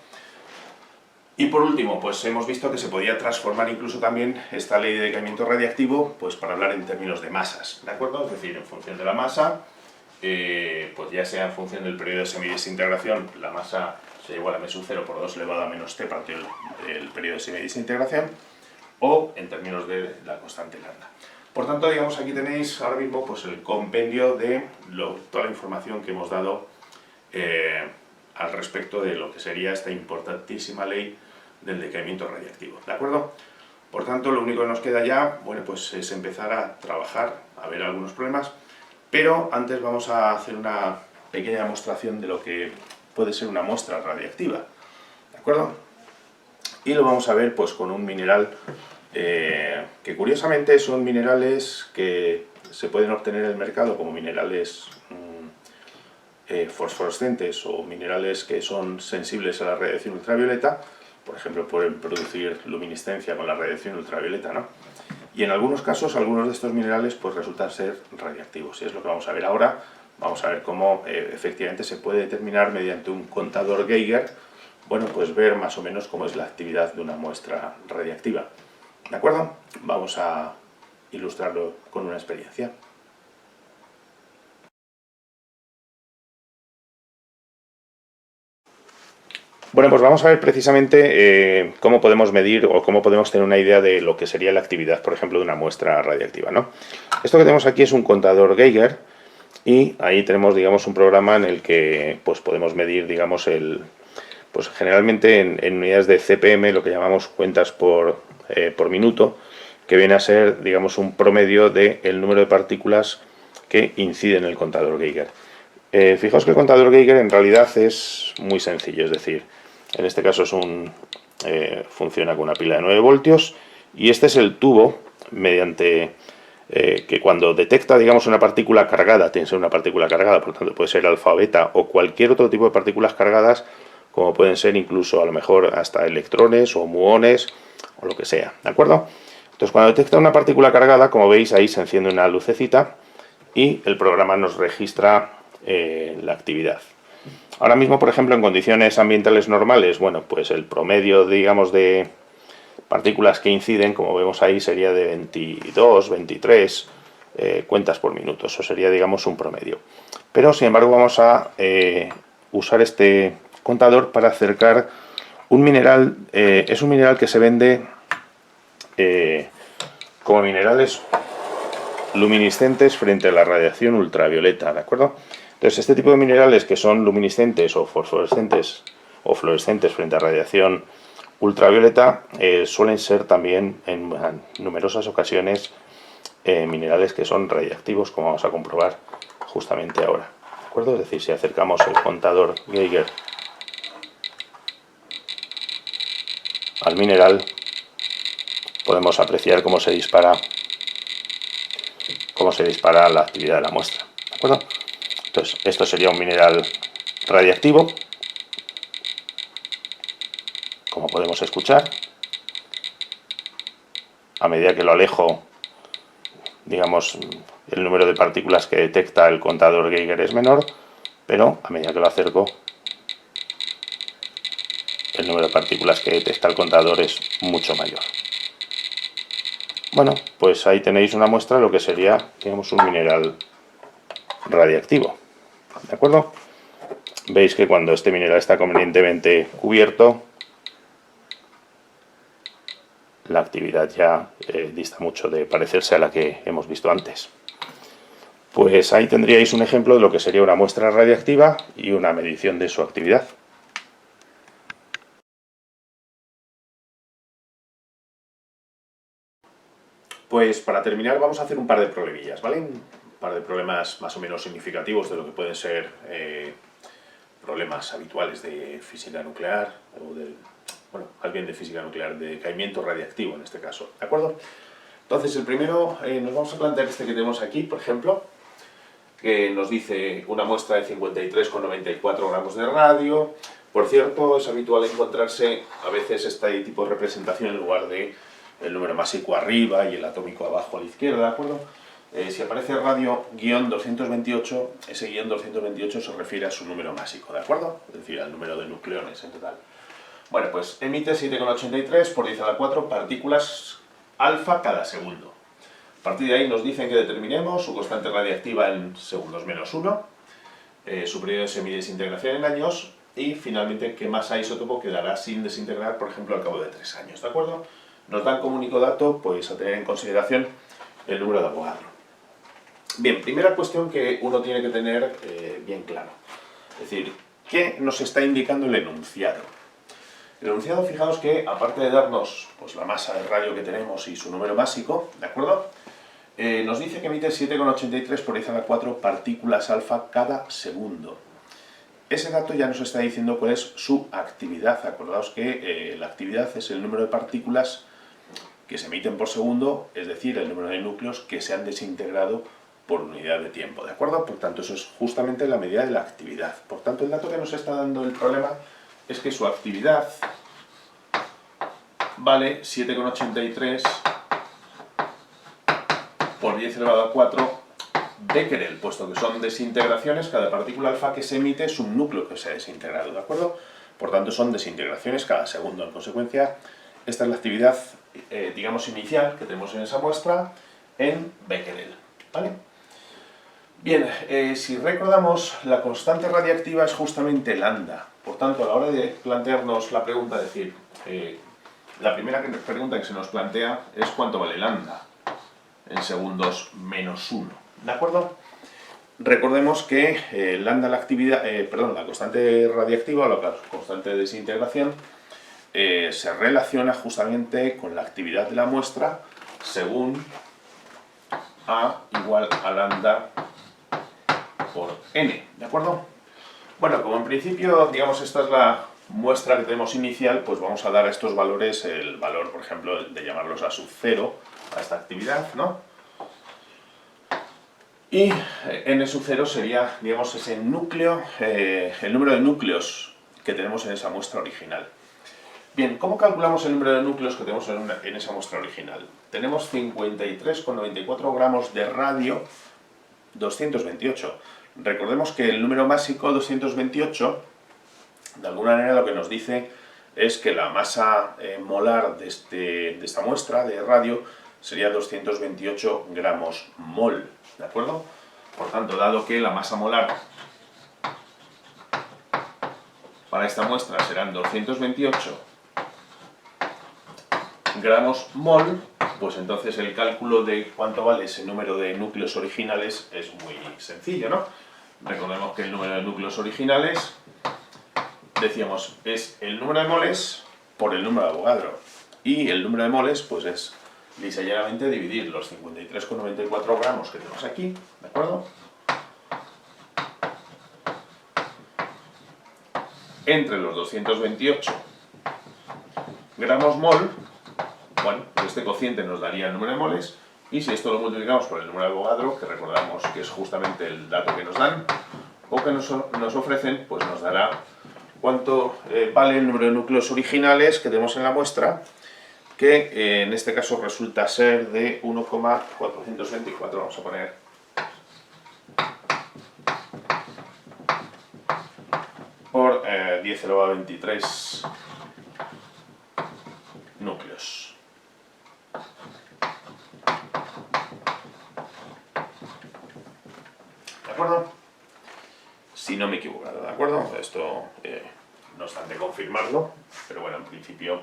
Y por último, pues hemos visto que se podía transformar incluso también esta ley de decaimiento radiactivo pues para hablar en términos de masas, ¿de acuerdo? Es decir, en función de la masa, pues ya sea en función del periodo de semidesintegración, la masa se igual a m sub 0 por 2 elevado a menos t partido del periodo de semidesintegración, o en términos de la constante lambda. Por tanto, digamos, aquí tenéis ahora mismo pues el compendio de toda la información que hemos dado al respecto de lo que sería esta importantísima ley del decaimiento radiactivo, ¿de acuerdo? Por tanto, lo único que nos queda ya, bueno, pues es empezar a trabajar, a ver algunos problemas, pero antes vamos a hacer una pequeña demostración de lo que puede ser una muestra radiactiva, ¿de acuerdo? Y lo vamos a ver pues con un mineral que curiosamente son minerales que se pueden obtener en el mercado como minerales fosforescentes o minerales que son sensibles a la radiación ultravioleta. Por ejemplo, pueden producir luminiscencia con la radiación ultravioleta, ¿no? Y en algunos casos, algunos de estos minerales pues resultan ser radiactivos. Y es lo que vamos a ver ahora. Vamos a ver cómo efectivamente se puede determinar mediante un contador Geiger, bueno, pues ver más o menos cómo es la actividad de una muestra radiactiva. ¿De acuerdo? Vamos a ilustrarlo con una experiencia. Bueno, pues vamos a ver precisamente cómo podemos medir o cómo podemos tener una idea de lo que sería la actividad, por ejemplo, de una muestra radiactiva, ¿no? Esto que tenemos aquí es un contador Geiger y ahí tenemos, digamos, un programa en el que pues podemos medir, digamos, pues generalmente en unidades de CPM, lo que llamamos cuentas por minuto, que viene a ser, digamos, un promedio del número de partículas que inciden en el contador Geiger. Fijaos que el contador Geiger en realidad es muy sencillo, es decir, en este caso funciona con una pila de 9 voltios y este es el tubo mediante que cuando detecta, digamos, una partícula cargada, tiene que ser una partícula cargada, por tanto puede ser alfa o beta o cualquier otro tipo de partículas cargadas, como pueden ser incluso a lo mejor hasta electrones o muones o lo que sea, ¿de acuerdo? Entonces cuando detecta una partícula cargada, como veis ahí se enciende una lucecita y el programa nos registra la actividad. Ahora mismo, por ejemplo, en condiciones ambientales normales, bueno, pues el promedio, digamos, de partículas que inciden, como vemos ahí, sería de 22, 23 cuentas por minuto. Eso sería, digamos, un promedio. Pero, sin embargo, vamos a usar este contador para acercar un mineral. Es un mineral que se vende como minerales luminiscentes frente a la radiación ultravioleta, ¿de acuerdo? Entonces, este tipo de minerales que son luminiscentes o fosforescentes o fluorescentes frente a radiación ultravioleta suelen ser también en numerosas ocasiones minerales que son radiactivos, como vamos a comprobar justamente ahora, ¿de acuerdo? Es decir, si acercamos el contador Geiger al mineral, podemos apreciar cómo se dispara la actividad de la muestra, ¿de acuerdo? Entonces, esto sería un mineral radiactivo, como podemos escuchar. A medida que lo alejo, digamos, el número de partículas que detecta el contador Geiger es menor, pero a medida que lo acerco, el número de partículas que detecta el contador es mucho mayor. Bueno, pues ahí tenéis una muestra de lo que sería, digamos, un mineral radiactivo, ¿de acuerdo? Veis que cuando este mineral está convenientemente cubierto, la actividad ya dista mucho de parecerse a la que hemos visto antes. Pues ahí tendríais un ejemplo de lo que sería una muestra radiactiva y una medición de su actividad. Pues para terminar vamos a hacer un par de problemillas, ¿vale? Un par de problemas más o menos significativos de lo que pueden ser problemas habituales de física nuclear o bueno, más bien de física nuclear, de decaimiento radiactivo en este caso, ¿de acuerdo? Entonces el primero nos vamos a plantear este que tenemos aquí, por ejemplo, que nos dice una muestra de 53,94 gramos de radio. Por cierto, es habitual encontrarse a veces este tipo de representación en lugar de el número másico arriba y el atómico abajo a la izquierda, ¿de acuerdo? Si aparece radio-228, ese guión 228 se refiere a su número másico, ¿de acuerdo? Es decir, al número de nucleones en total. Bueno, pues emite 7,83 por 10 a la 4 partículas alfa cada segundo. A partir de ahí nos dicen que determinemos su constante radiactiva en segundos menos 1, su periodo de semidesintegración en años y finalmente qué masa isótopo quedará sin desintegrar, por ejemplo, al cabo de 3 años, ¿de acuerdo? Nos dan como único dato, pues a tener en consideración el número de Avogadro. Bien, primera cuestión que uno tiene que tener bien claro. Es decir, ¿qué nos está indicando el enunciado? El enunciado, fijaos que aparte de darnos pues, la masa de radio que tenemos y su número másico, ¿de acuerdo? Nos dice que emite 7,83 por 10 a la 4 partículas alfa cada segundo. Ese dato ya nos está diciendo cuál es su actividad. Acordaos que la actividad es el número de partículas que se emiten por segundo, es decir, el número de núcleos que se han desintegrado por unidad de tiempo, ¿de acuerdo? Por tanto, eso es justamente la medida de la actividad. Por tanto, el dato que nos está dando el problema es que su actividad vale 7,83 por 10 elevado a 4 becquerel, puesto que son desintegraciones, cada partícula alfa que se emite es un núcleo que se ha desintegrado, ¿de acuerdo? Por tanto, son desintegraciones cada segundo. En consecuencia, esta es la actividad, digamos, inicial que tenemos en esa muestra en becquerel, ¿vale? Bien, si recordamos, la constante radiactiva es justamente lambda. Por tanto, a la hora de plantearnos la pregunta, es decir, la primera pregunta que se nos plantea es ¿cuánto vale lambda? En segundos menos 1, ¿de acuerdo? Recordemos que lambda, la constante radiactiva o la constante de desintegración se relaciona justamente con la actividad de la muestra según A igual a lambda por n, ¿de acuerdo? Bueno, como en principio, digamos, esta es la muestra que tenemos inicial, pues vamos a dar a estos valores el valor, por ejemplo, de llamarlos a sub 0 a esta actividad, ¿no? Y n sub 0 sería, digamos, ese núcleo, el número de núcleos que tenemos en esa muestra original. Bien, ¿cómo calculamos el número de núcleos que tenemos en esa muestra original? Tenemos 53,94 gramos de radio 228. Recordemos que el número másico 228, de alguna manera lo que nos dice es que la masa molar de esta muestra de radio sería 228 gramos mol, ¿de acuerdo? Por tanto, dado que la masa molar para esta muestra serán 228 gramos mol, pues entonces el cálculo de cuánto vale ese número de núcleos originales es muy sencillo, ¿no? Recordemos que el número de núcleos originales, decíamos, es el número de moles por el número de Avogadro. Y el número de moles, pues es lisa y llanamente dividir los 53,94 gramos que tenemos aquí, ¿de acuerdo? Entre los 228 gramos mol. Bueno, pues este cociente nos daría el número de moles, y si esto lo multiplicamos por el número de Avogadro, que recordamos que es justamente el dato que nos dan, o que nos ofrecen, pues nos dará cuánto vale el número de núcleos originales que tenemos en la muestra, que en este caso resulta ser de 1,424, vamos a poner por 10 elevado a 23 núcleos. ¿De acuerdo? Si no me he equivocado, ¿de acuerdo? Esto no obstante confirmarlo, pero bueno, en principio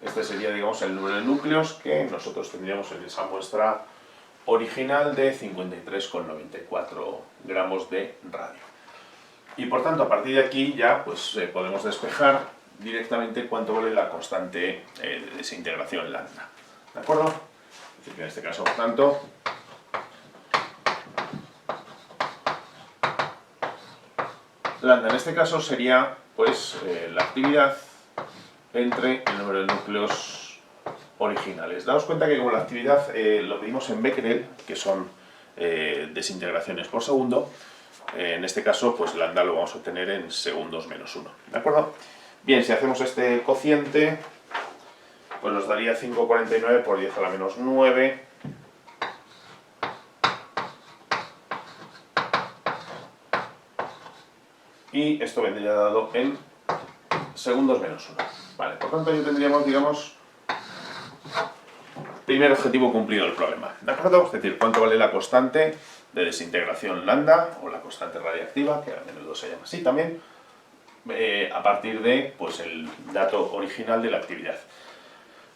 este sería, digamos, el número de núcleos que nosotros tendríamos en esa muestra original de 53,94 gramos de radio. Y por tanto, a partir de aquí ya pues podemos despejar directamente cuánto vale la constante de desintegración lambda. ¿De acuerdo? Es decir, en este caso, por tanto, lambda en este caso sería pues la actividad entre el número de núcleos originales. Daos cuenta que como la actividad lo medimos en becquerel, que son desintegraciones por segundo, en este caso pues lambda lo vamos a obtener en segundos menos 1. ¿De acuerdo? Bien, si hacemos este cociente, pues nos daría 5,49 por 10 a la menos 9. Y esto vendría dado en segundos menos 1. Vale, por tanto, ya tendríamos, digamos, primer objetivo cumplido del problema. ¿De acuerdo? Es decir, cuánto vale la constante de desintegración lambda, o la constante radiactiva, que a menudo se llama así también, a partir de pues, el dato original de la actividad.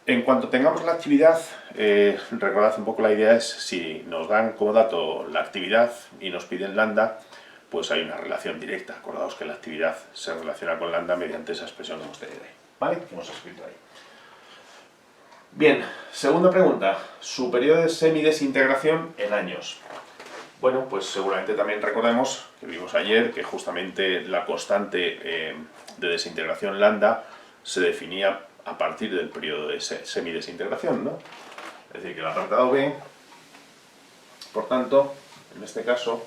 En cuanto tengamos la actividad, recordad un poco la idea es, si nos dan como dato la actividad y nos piden lambda, pues hay una relación directa. Acordaos que la actividad se relaciona con lambda mediante esa expresión que hemos tenido ahí, ¿vale? Que hemos escrito ahí. Bien, segunda pregunta. Su periodo de semidesintegración en años. Bueno, pues seguramente también recordemos que vimos ayer que justamente la constante de desintegración lambda se definía a partir del periodo de semidesintegración, ¿no? Es decir, que el apartado B, por tanto, en este caso,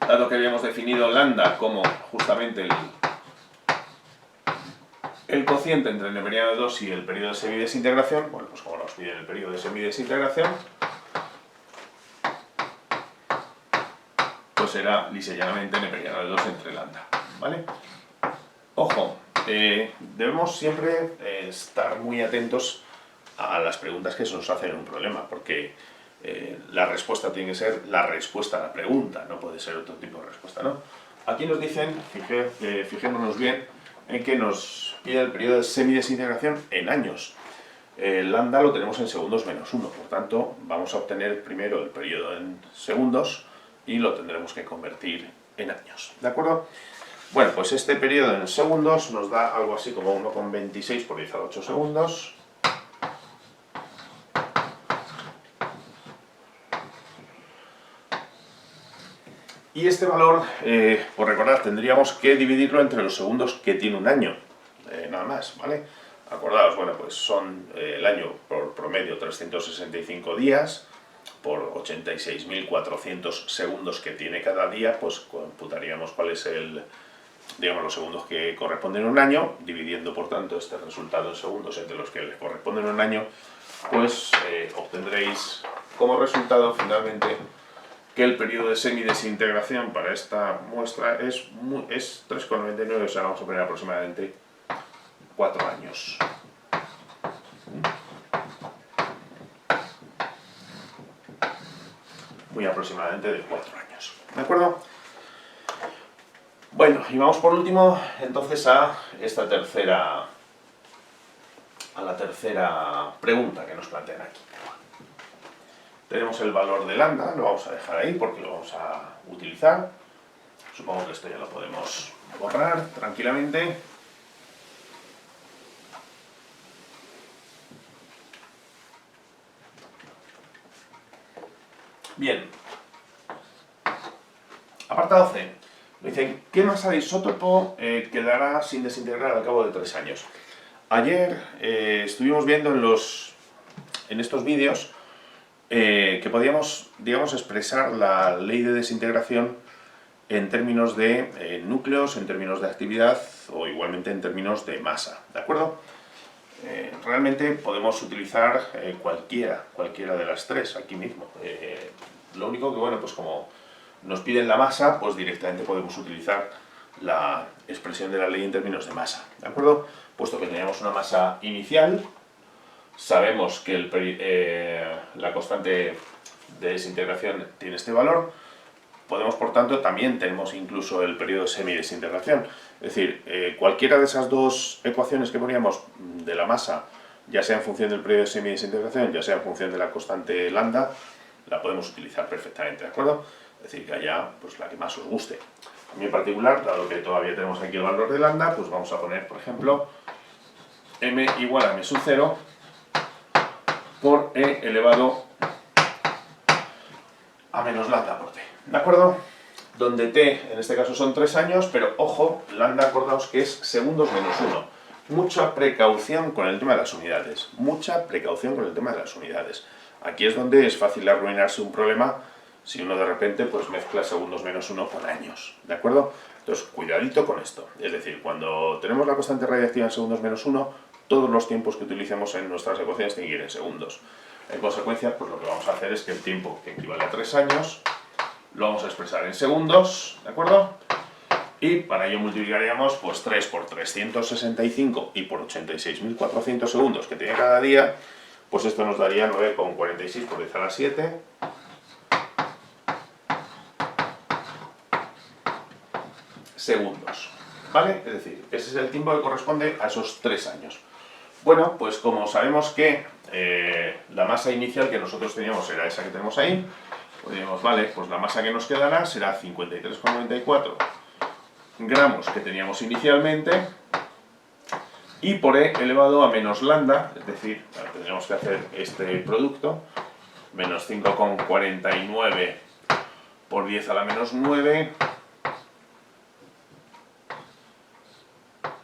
dado que habíamos definido lambda como justamente el cociente entre el neperiano de 2 y el periodo de semidesintegración, bueno, pues como nos piden el periodo de semidesintegración, pues será lisa y llanamente neperiano de 2 entre lambda, ¿vale? Ojo, debemos siempre estar muy atentos a las preguntas que se nos hacen en un problema, porque la respuesta tiene que ser la respuesta a la pregunta, no puede ser otro tipo de respuesta, ¿no? Aquí nos dicen, fijémonos bien, en que nos pide el periodo de semidesintegración en años. El lambda lo tenemos en segundos menos 1, por tanto vamos a obtener primero el periodo en segundos y lo tendremos que convertir en años, ¿de acuerdo? Bueno, pues este periodo en segundos nos da algo así como 1,26 por 10 a la 8 segundos. Y este valor, por recordar, tendríamos que dividirlo entre los segundos que tiene un año, nada más, ¿vale? Acordaos, bueno, pues son el año por promedio 365 días, por 86.400 segundos que tiene cada día, pues computaríamos cuál es digamos, los segundos que corresponden a un año, dividiendo por tanto este resultado en segundos entre los que le corresponden a un año, pues obtendréis como resultado finalmente que el periodo de semidesintegración para esta muestra es 3,99, o sea, vamos a poner aproximadamente 4 años. Muy aproximadamente de 4 años. ¿De acuerdo? Bueno, y vamos por último entonces a la tercera pregunta que nos plantean aquí. Tenemos el valor de lambda, lo vamos a dejar ahí porque lo vamos a utilizar. Supongo que esto ya lo podemos borrar tranquilamente. Bien. Apartado C. Dicen, ¿qué masa de isótopo quedará sin desintegrar al cabo de 3 años? Ayer estuvimos viendo en estos vídeos que podíamos, digamos, expresar la ley de desintegración en términos de núcleos, en términos de actividad o igualmente en términos de masa, ¿de acuerdo? Realmente podemos utilizar cualquiera de las tres aquí mismo. Lo único que, bueno, pues como nos piden la masa, pues directamente podemos utilizar la expresión de la ley en términos de masa, ¿de acuerdo? Puesto que tenemos una masa inicial, sabemos que la constante de desintegración tiene este valor, podemos, por tanto, también tenemos incluso el periodo de semidesintegración. Es decir, cualquiera de esas dos ecuaciones que poníamos de la masa, ya sea en función del periodo de semidesintegración, ya sea en función de la constante lambda, la podemos utilizar perfectamente, ¿de acuerdo? Es decir, que haya pues, la que más os guste. A mí en particular, dado que todavía tenemos aquí el valor de lambda, pues vamos a poner, por ejemplo, m igual a m sub 0 por e elevado a menos lambda por t, ¿de acuerdo? Donde t en este caso son 3 años, pero ojo, lambda acordaos que es segundos menos 1. Mucha precaución con el tema de las unidades, mucha precaución con el tema de las unidades. Aquí es donde es fácil arruinarse un problema si uno de repente pues mezcla segundos menos 1 con años, ¿de acuerdo? Entonces, cuidadito con esto. Es decir, cuando tenemos la constante radiactiva en segundos menos 1, todos los tiempos que utilicemos en nuestras ecuaciones tienen que ir en segundos. En consecuencia, pues lo que vamos a hacer es que el tiempo que equivale a 3 años lo vamos a expresar en segundos, ¿de acuerdo? Y para ello multiplicaríamos pues 3 por 365 y por 86.400 segundos que tiene cada día, pues esto nos daría 9,46 por 10 a la 7. Segundos, ¿vale? Es decir, ese es el tiempo que corresponde a esos 3 años. Bueno, pues como sabemos que la masa inicial que nosotros teníamos era esa que tenemos ahí, podríamos, vale, pues la masa que nos quedará será 53,94 gramos que teníamos inicialmente y por e elevado a menos lambda, es decir, tendríamos que hacer este producto, menos 5,49 por 10 a la menos 9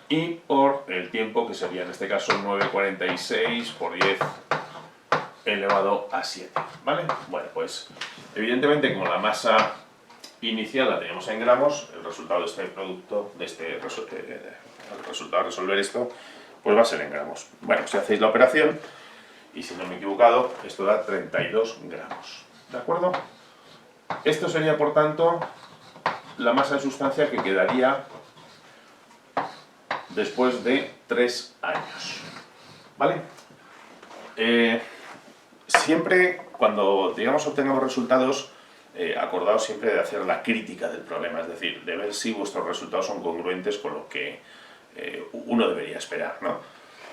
y por el tiempo, que sería en este caso 9,46 por 10 elevado a 7, ¿vale? Bueno, pues evidentemente como la masa inicial la tenemos en gramos, el resultado de este producto, el resultado de resolver esto, pues va a ser en gramos. Bueno, si hacéis la operación, y si no me he equivocado, esto da 32 gramos, ¿de acuerdo? Esto sería, por tanto, la masa de sustancia que quedaría después de 3 años, ¿vale? Siempre, cuando, digamos, obtengamos resultados, acordaos siempre de hacer la crítica del problema, es decir, de ver si vuestros resultados son congruentes con lo que uno debería esperar, ¿no?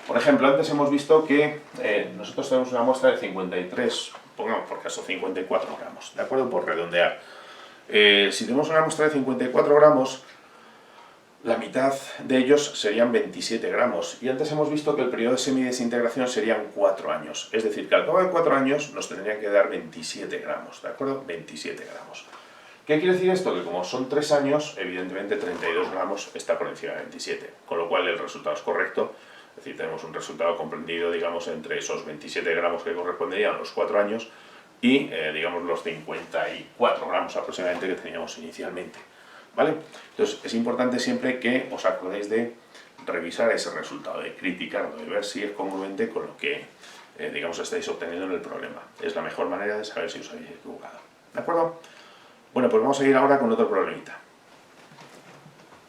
Por ejemplo, antes hemos visto que nosotros tenemos una muestra de 53, pongamos por caso 54 gramos, ¿de acuerdo? Por redondear. Si tenemos una muestra de 54 gramos, la mitad de ellos serían 27 gramos. Y antes hemos visto que el periodo de semidesintegración serían 4 años. Es decir, que al cabo de 4 años nos tendrían que dar 27 gramos, ¿de acuerdo? 27 gramos. ¿Qué quiere decir esto? Que como son 3 años, evidentemente 32 gramos está por encima de 27. Con lo cual el resultado es correcto. Es decir, tenemos un resultado comprendido, digamos, entre esos 27 gramos que corresponderían a los 4 años y, digamos, los 54 gramos aproximadamente que teníamos inicialmente. ¿Vale? Entonces es importante siempre que os acordéis de revisar ese resultado, de criticarlo, de ver si es congruente con lo que, digamos, estáis obteniendo en el problema. Es la mejor manera de saber si os habéis equivocado. ¿De acuerdo? Bueno, pues vamos a ir ahora con otro problemita.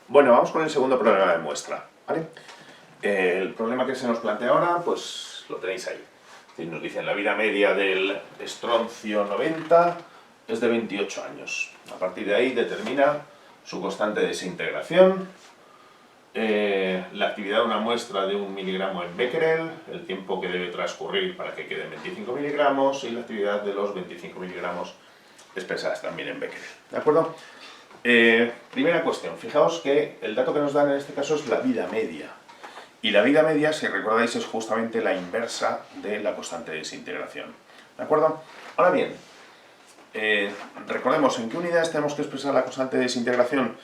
Bueno, vamos con el segundo problema de muestra, ¿vale? El problema que se nos plantea ahora, pues lo tenéis ahí. Nos dicen la vida media del estroncio 90 es de 28 años. A partir de ahí determina su constante de desintegración, la actividad de una muestra de 1 miligramo en becquerel, el tiempo que debe transcurrir para que queden 25 miligramos y la actividad de los 25 miligramos expresadas también en becquerel. ¿De acuerdo? Primera cuestión, fijaos que el dato que nos dan en este caso es la vida media. Y la vida media, si recordáis, es justamente la inversa de la constante de desintegración. ¿De acuerdo? Ahora bien, recordemos en qué unidades tenemos que expresar la constante de desintegración.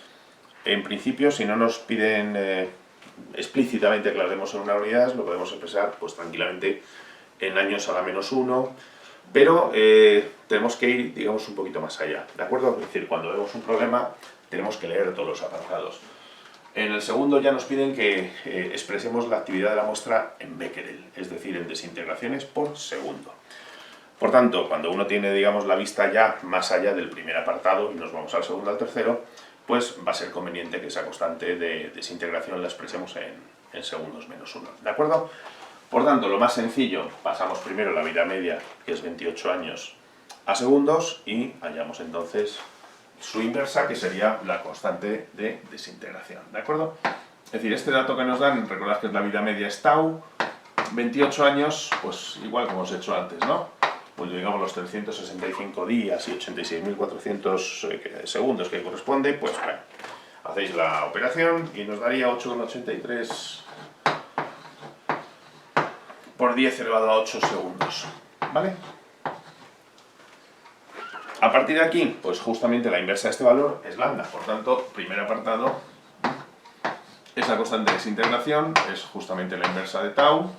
En principio, si no nos piden explícitamente que la demos en una unidad, lo podemos expresar pues tranquilamente en años a la menos 1, pero tenemos que ir, digamos, un poquito más allá, ¿de acuerdo? Es decir, cuando vemos un problema tenemos que leer todos los apartados. En el segundo ya nos piden que expresemos la actividad de la muestra en becquerel, es decir, en desintegraciones por segundo. Por tanto, cuando uno tiene, digamos, la vista ya más allá del primer apartado y nos vamos al segundo, al tercero, pues va a ser conveniente que esa constante de desintegración la expresemos en segundos menos 1, ¿de acuerdo? Por tanto, lo más sencillo, pasamos primero la vida media, que es 28 años, a segundos y hallamos entonces su inversa, que sería la constante de desintegración, ¿de acuerdo? Es decir, este dato que nos dan, recordad que la vida media es tau, 28 años, pues igual como hemos hecho antes, ¿no? Pues digamos los 365 días y 86.400 segundos que corresponde, pues bueno, hacéis la operación y nos daría 8,83 por 10 elevado a 8 segundos, ¿vale? A partir de aquí, pues justamente la inversa de este valor es lambda, por tanto, primer apartado, esa constante de desintegración es justamente la inversa de tau,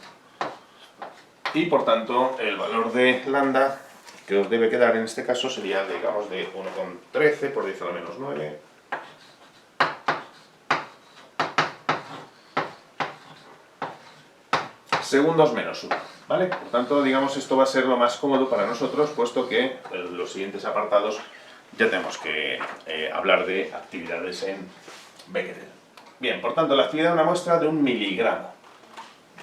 y por tanto el valor de lambda que os debe quedar en este caso sería, digamos, de 1,13 por 10 a la menos 9. Segundos menos 1, ¿vale? Por tanto, digamos, esto va a ser lo más cómodo para nosotros, puesto que en los siguientes apartados ya tenemos que hablar de actividades en becquerel. Bien, por tanto, la actividad de una muestra de 1 miligramo.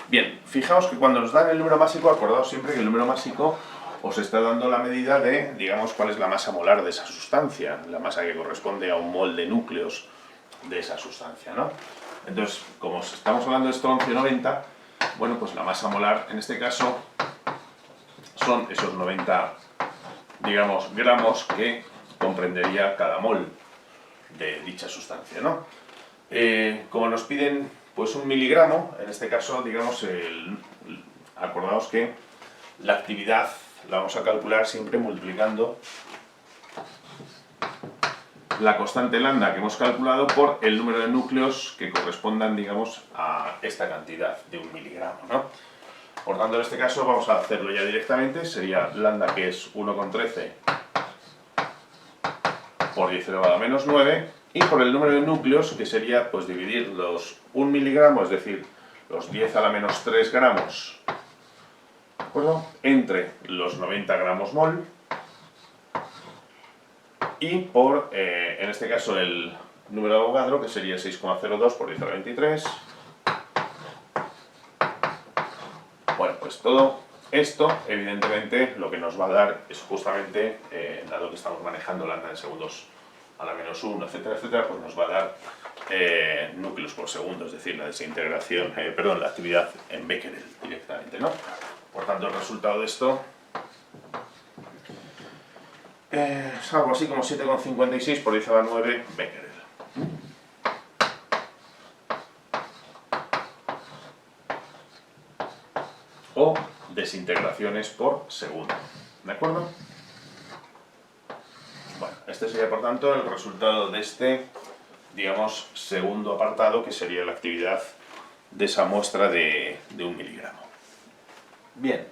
Bien, fijaos que cuando nos dan el número másico, acordaos siempre que el número másico os está dando la medida de, digamos, cuál es la masa molar de esa sustancia, la masa que corresponde a un mol de núcleos de esa sustancia, ¿no? Entonces, como estamos hablando de estroncio 90, bueno, pues la masa molar en este caso son esos 90, digamos, gramos que comprendería cada mol de dicha sustancia, ¿no? Como nos piden pues 1 miligramo, en este caso, digamos, acordaos que la actividad la vamos a calcular siempre multiplicando la constante lambda que hemos calculado por el número de núcleos que correspondan, digamos, a esta cantidad de 1 miligramo, ¿no? Por tanto, en este caso vamos a hacerlo ya directamente, sería lambda, que es 1,13 por 10 elevado a menos 9, y por el número de núcleos, que sería pues dividir los 1 miligramo, es decir, los 10 a la menos 3 gramos, ¿de acuerdo?, entre los 90 gramos mol, y por, en este caso, el número de Avogadro, que sería 6,02 por 10 a la 23. Bueno, pues todo esto, evidentemente, lo que nos va a dar es justamente, dado que estamos manejando lambda en segundos a la menos 1, etcétera, etcétera, pues nos va a dar núcleos por segundo, es decir, la desintegración, la actividad en Becquerel directamente, ¿no? Por tanto, el resultado de esto es algo así como 7,56 por 10 a la 9 Becquerel. O desintegraciones por segundo, ¿de acuerdo? Bueno, este sería por tanto el resultado de este, digamos, segundo apartado, que sería la actividad de esa muestra de 1 miligramo. Bien,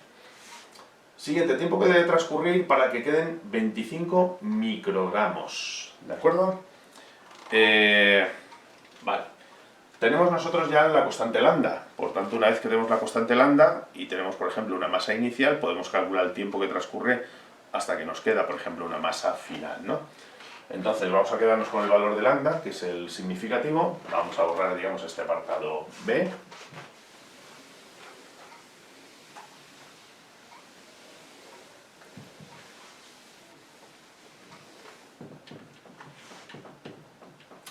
siguiente, tiempo que debe transcurrir para que queden 25 microgramos, ¿de acuerdo? Vale. Tenemos nosotros ya la constante lambda, por tanto, una vez que tenemos la constante lambda y tenemos, por ejemplo, una masa inicial, podemos calcular el tiempo que transcurre hasta que nos queda, por ejemplo, una masa final, ¿no? Entonces vamos a quedarnos con el valor de lambda, que es el significativo. Vamos a borrar, digamos, este apartado B.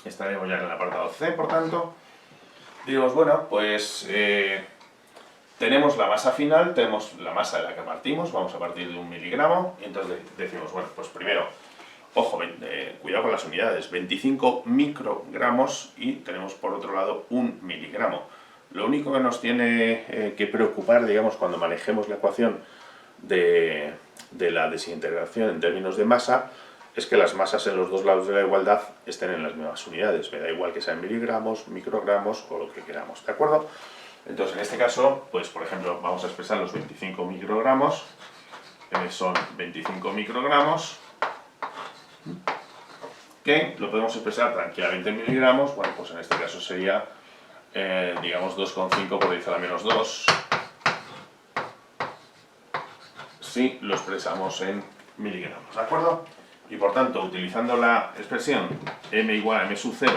Estaremos ya en el apartado C, por tanto. Digamos, bueno, pues tenemos la masa final, tenemos la masa de la que partimos, vamos a partir de 1 miligramo, y entonces decimos, bueno, pues primero, ojo, cuidado con las unidades, 25 microgramos, y tenemos por otro lado 1 miligramo. Lo único que nos tiene que preocupar, digamos, cuando manejemos la ecuación de la desintegración en términos de masa, es que las masas en los dos lados de la igualdad estén en las mismas unidades. Me da igual que sean miligramos, microgramos o lo que queramos, ¿de acuerdo? Entonces, en este caso, pues por ejemplo, vamos a expresar los 25 microgramos, que son 25 microgramos, que lo podemos expresar tranquilamente en miligramos. Bueno, pues en este caso sería, digamos, 2,5 por 10 a la menos 2, si lo expresamos en miligramos, ¿de acuerdo? Y por tanto, utilizando la expresión m igual a m sub 0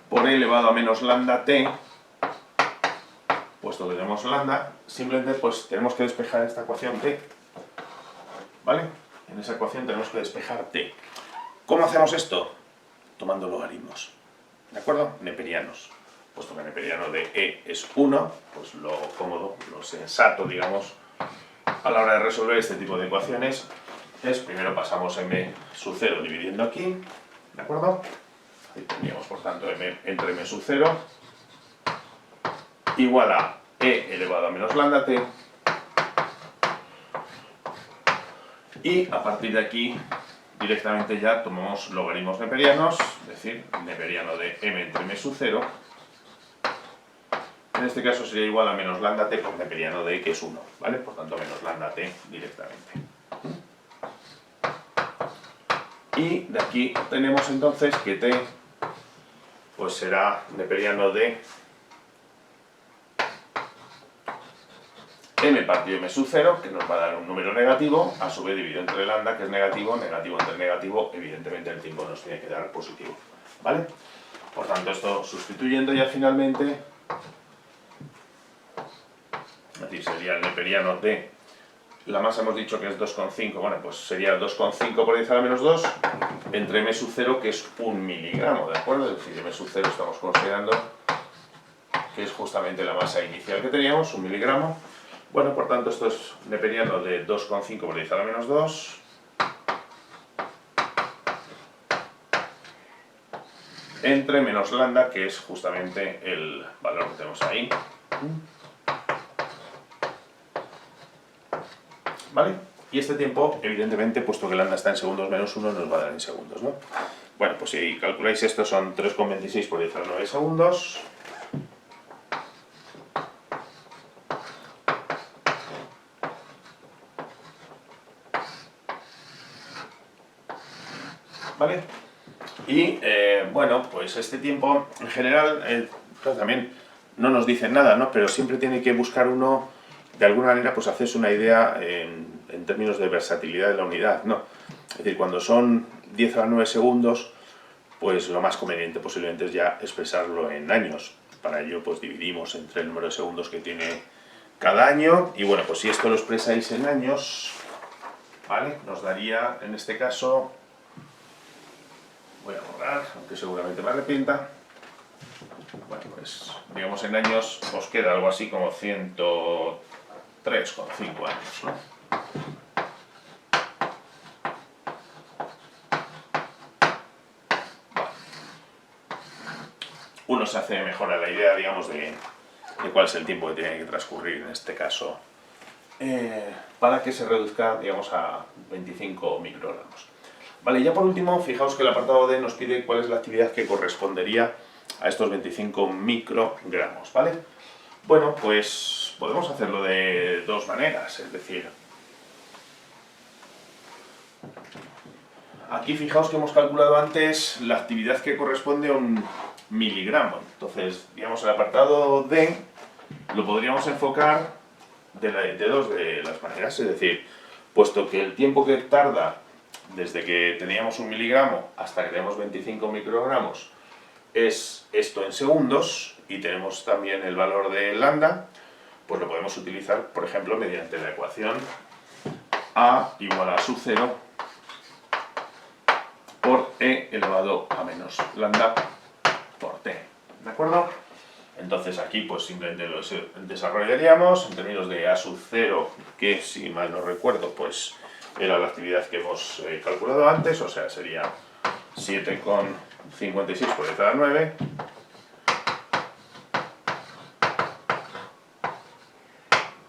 por e elevado a menos lambda t, puesto que tenemos lambda, simplemente pues tenemos que despejar esta ecuación t, ¿vale? En esa ecuación tenemos que despejar t. ¿Cómo hacemos esto? Tomando logaritmos, ¿de acuerdo? Neperianos. Puesto que el neperiano de e es 1, pues lo cómodo, lo sensato, digamos, a la hora de resolver este tipo de ecuaciones es primero pasamos m sub 0 dividiendo aquí, ¿de acuerdo? Ahí tendríamos, por tanto, m entre m sub 0 igual a e elevado a menos lambda t, y a partir de aquí directamente ya tomamos logaritmos neperianos, es decir, neperiano de m entre m sub 0, en este caso sería igual a menos lambda t por neperiano de e, que es 1, ¿vale? Por tanto, menos lambda t directamente. Y de aquí obtenemos entonces que t pues será neperiano de m partido m sub 0, que nos va a dar un número negativo, a su vez dividido entre lambda, que es negativo, negativo entre negativo, evidentemente el tiempo nos tiene que dar positivo, ¿vale? Por tanto, esto sustituyendo ya finalmente, es decir, sería el neperiano de, la masa hemos dicho que es 2,5, bueno, pues sería 2,5 por 10 a la menos 2, entre m sub 0, que es 1 miligramo, ¿de acuerdo? Es decir, m sub 0 estamos considerando que es justamente la masa inicial que teníamos, 1 miligramo. Bueno, por tanto, esto es neperiano de 2,5 por 10 a la menos 2, entre menos lambda, que es justamente el valor que tenemos ahí. ¿Vale? Y este tiempo, evidentemente, puesto que lambda está en segundos menos 1, nos va a dar en segundos, ¿no? Bueno, pues si calculáis esto son 3,26 por 10 a la 9 segundos. ¿Vale? Y bueno, pues este tiempo en general claro, también no nos dice nada, ¿no? Pero siempre tiene que buscar uno, de alguna manera, pues hacerse una idea en términos de versatilidad de la unidad, ¿no? Es decir, cuando son 10 a la 9 segundos, pues lo más conveniente posiblemente es ya expresarlo en años. Para ello, pues dividimos entre el número de segundos que tiene cada año. Y bueno, pues si esto lo expresáis en años, ¿vale? Nos daría, en este caso, voy a borrar, aunque seguramente me arrepienta. Bueno, pues digamos en años os queda algo así como 103,5 años, ¿no? Uno se hace mejor a la idea, digamos, de cuál es el tiempo que tiene que transcurrir en este caso para que se reduzca, digamos, a 25 microgramos. Vale, ya por último, fijaos que el apartado D nos pide cuál es la actividad que correspondería a estos 25 microgramos, ¿vale? Bueno, pues podemos hacerlo de dos maneras, es decir, aquí fijaos que hemos calculado antes la actividad que corresponde a un miligramo. Entonces, digamos, el apartado D lo podríamos enfocar de dos de las maneras, es decir, puesto que el tiempo que tarda desde que teníamos un miligramo hasta que tenemos 25 microgramos es esto en segundos y tenemos también el valor de lambda, pues lo podemos utilizar, por ejemplo, mediante la ecuación A igual a sub 0 por E elevado a menos lambda por T, ¿de acuerdo? Entonces aquí pues simplemente lo desarrollaríamos en términos de A sub 0, que si mal no recuerdo pues era la actividad que hemos calculado antes, o sea sería 7,56 por 10 a la 9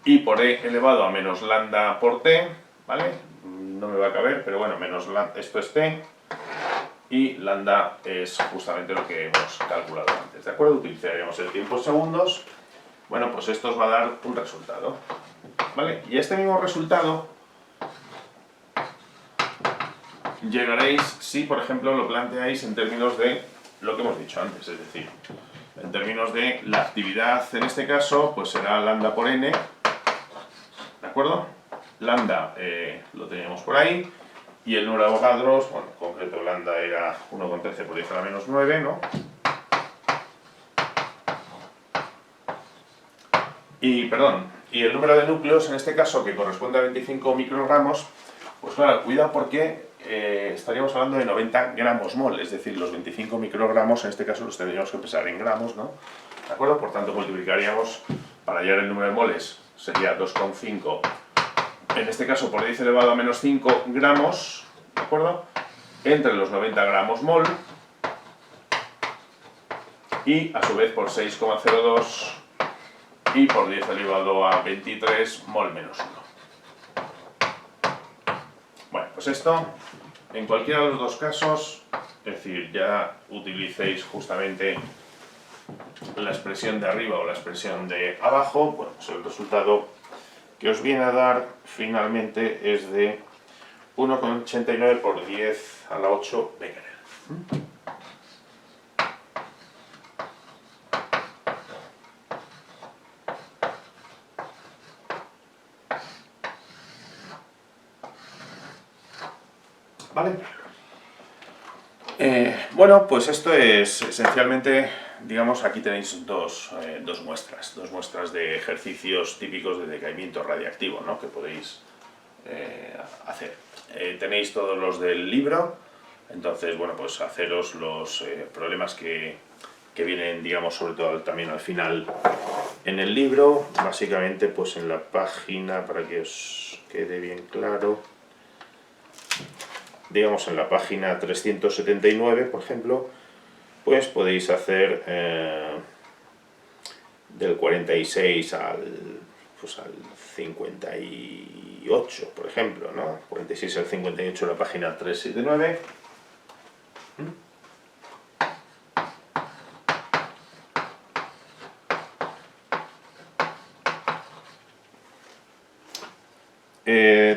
y por E elevado a menos lambda por T, ¿vale? No me va a caber, pero bueno, menos lambda, esto es T y lambda es justamente lo que hemos calculado antes, ¿de acuerdo? Utilizaríamos el tiempo en segundos. Bueno, pues esto os va a dar un resultado, ¿vale? Y este mismo resultado llegaréis si, por ejemplo, lo planteáis en términos de lo que hemos dicho antes, es decir, en términos de la actividad, en este caso, pues será lambda por n, ¿de acuerdo? Lambda lo teníamos por ahí, y el número de Avogadros, bueno, en concreto lambda era 1,13 por 10 a la menos 9, ¿no? Y el número de núcleos, en este caso, que corresponde a 25 microgramos, pues claro, cuidado porque estaríamos hablando de 90 gramos mol, es decir, los 25 microgramos en este caso los tendríamos que pesar en gramos, ¿no? ¿De acuerdo? Por tanto, multiplicaríamos, para hallar el número de moles, sería 2,5, en este caso por 10 elevado a menos 5 gramos, ¿de acuerdo? Entre los 90 gramos mol, y a su vez por 6,02 y por 10 elevado a 23 mol menos 1. Bueno, pues esto, en cualquiera de los dos casos, es decir, ya utilicéis justamente la expresión de arriba o la expresión de abajo, bueno, pues el resultado que os viene a dar finalmente es de 1,89 por 10 a la 8 becquerel. ¿Vale? Bueno, pues esto es esencialmente, digamos, aquí tenéis dos muestras de ejercicios típicos de decaimiento radiactivo, ¿no? Que podéis hacer. Tenéis todos los del libro, entonces, bueno, pues haceros los problemas que vienen, digamos, sobre todo también al final en el libro, básicamente pues en la página, para que os quede bien claro, digamos en la página 379, por ejemplo, pues podéis hacer del 46 al pues al 58, por ejemplo, ¿no? 46 al 58 en la página 379.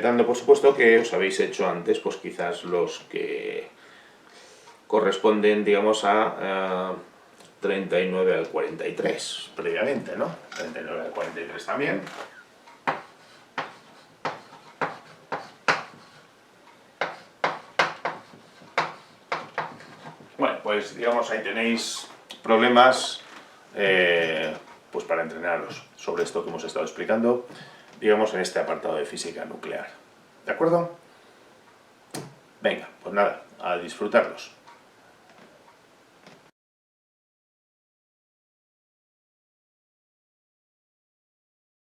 Dando por supuesto que os habéis hecho antes, pues quizás los que corresponden, digamos, a 39 al 43, previamente, ¿no? 39 al 43 también. Bueno, pues digamos, ahí tenéis problemas pues para entrenaros sobre esto que hemos estado explicando, digamos, en este apartado de física nuclear. ¿De acuerdo? Venga, pues nada, a disfrutarlos.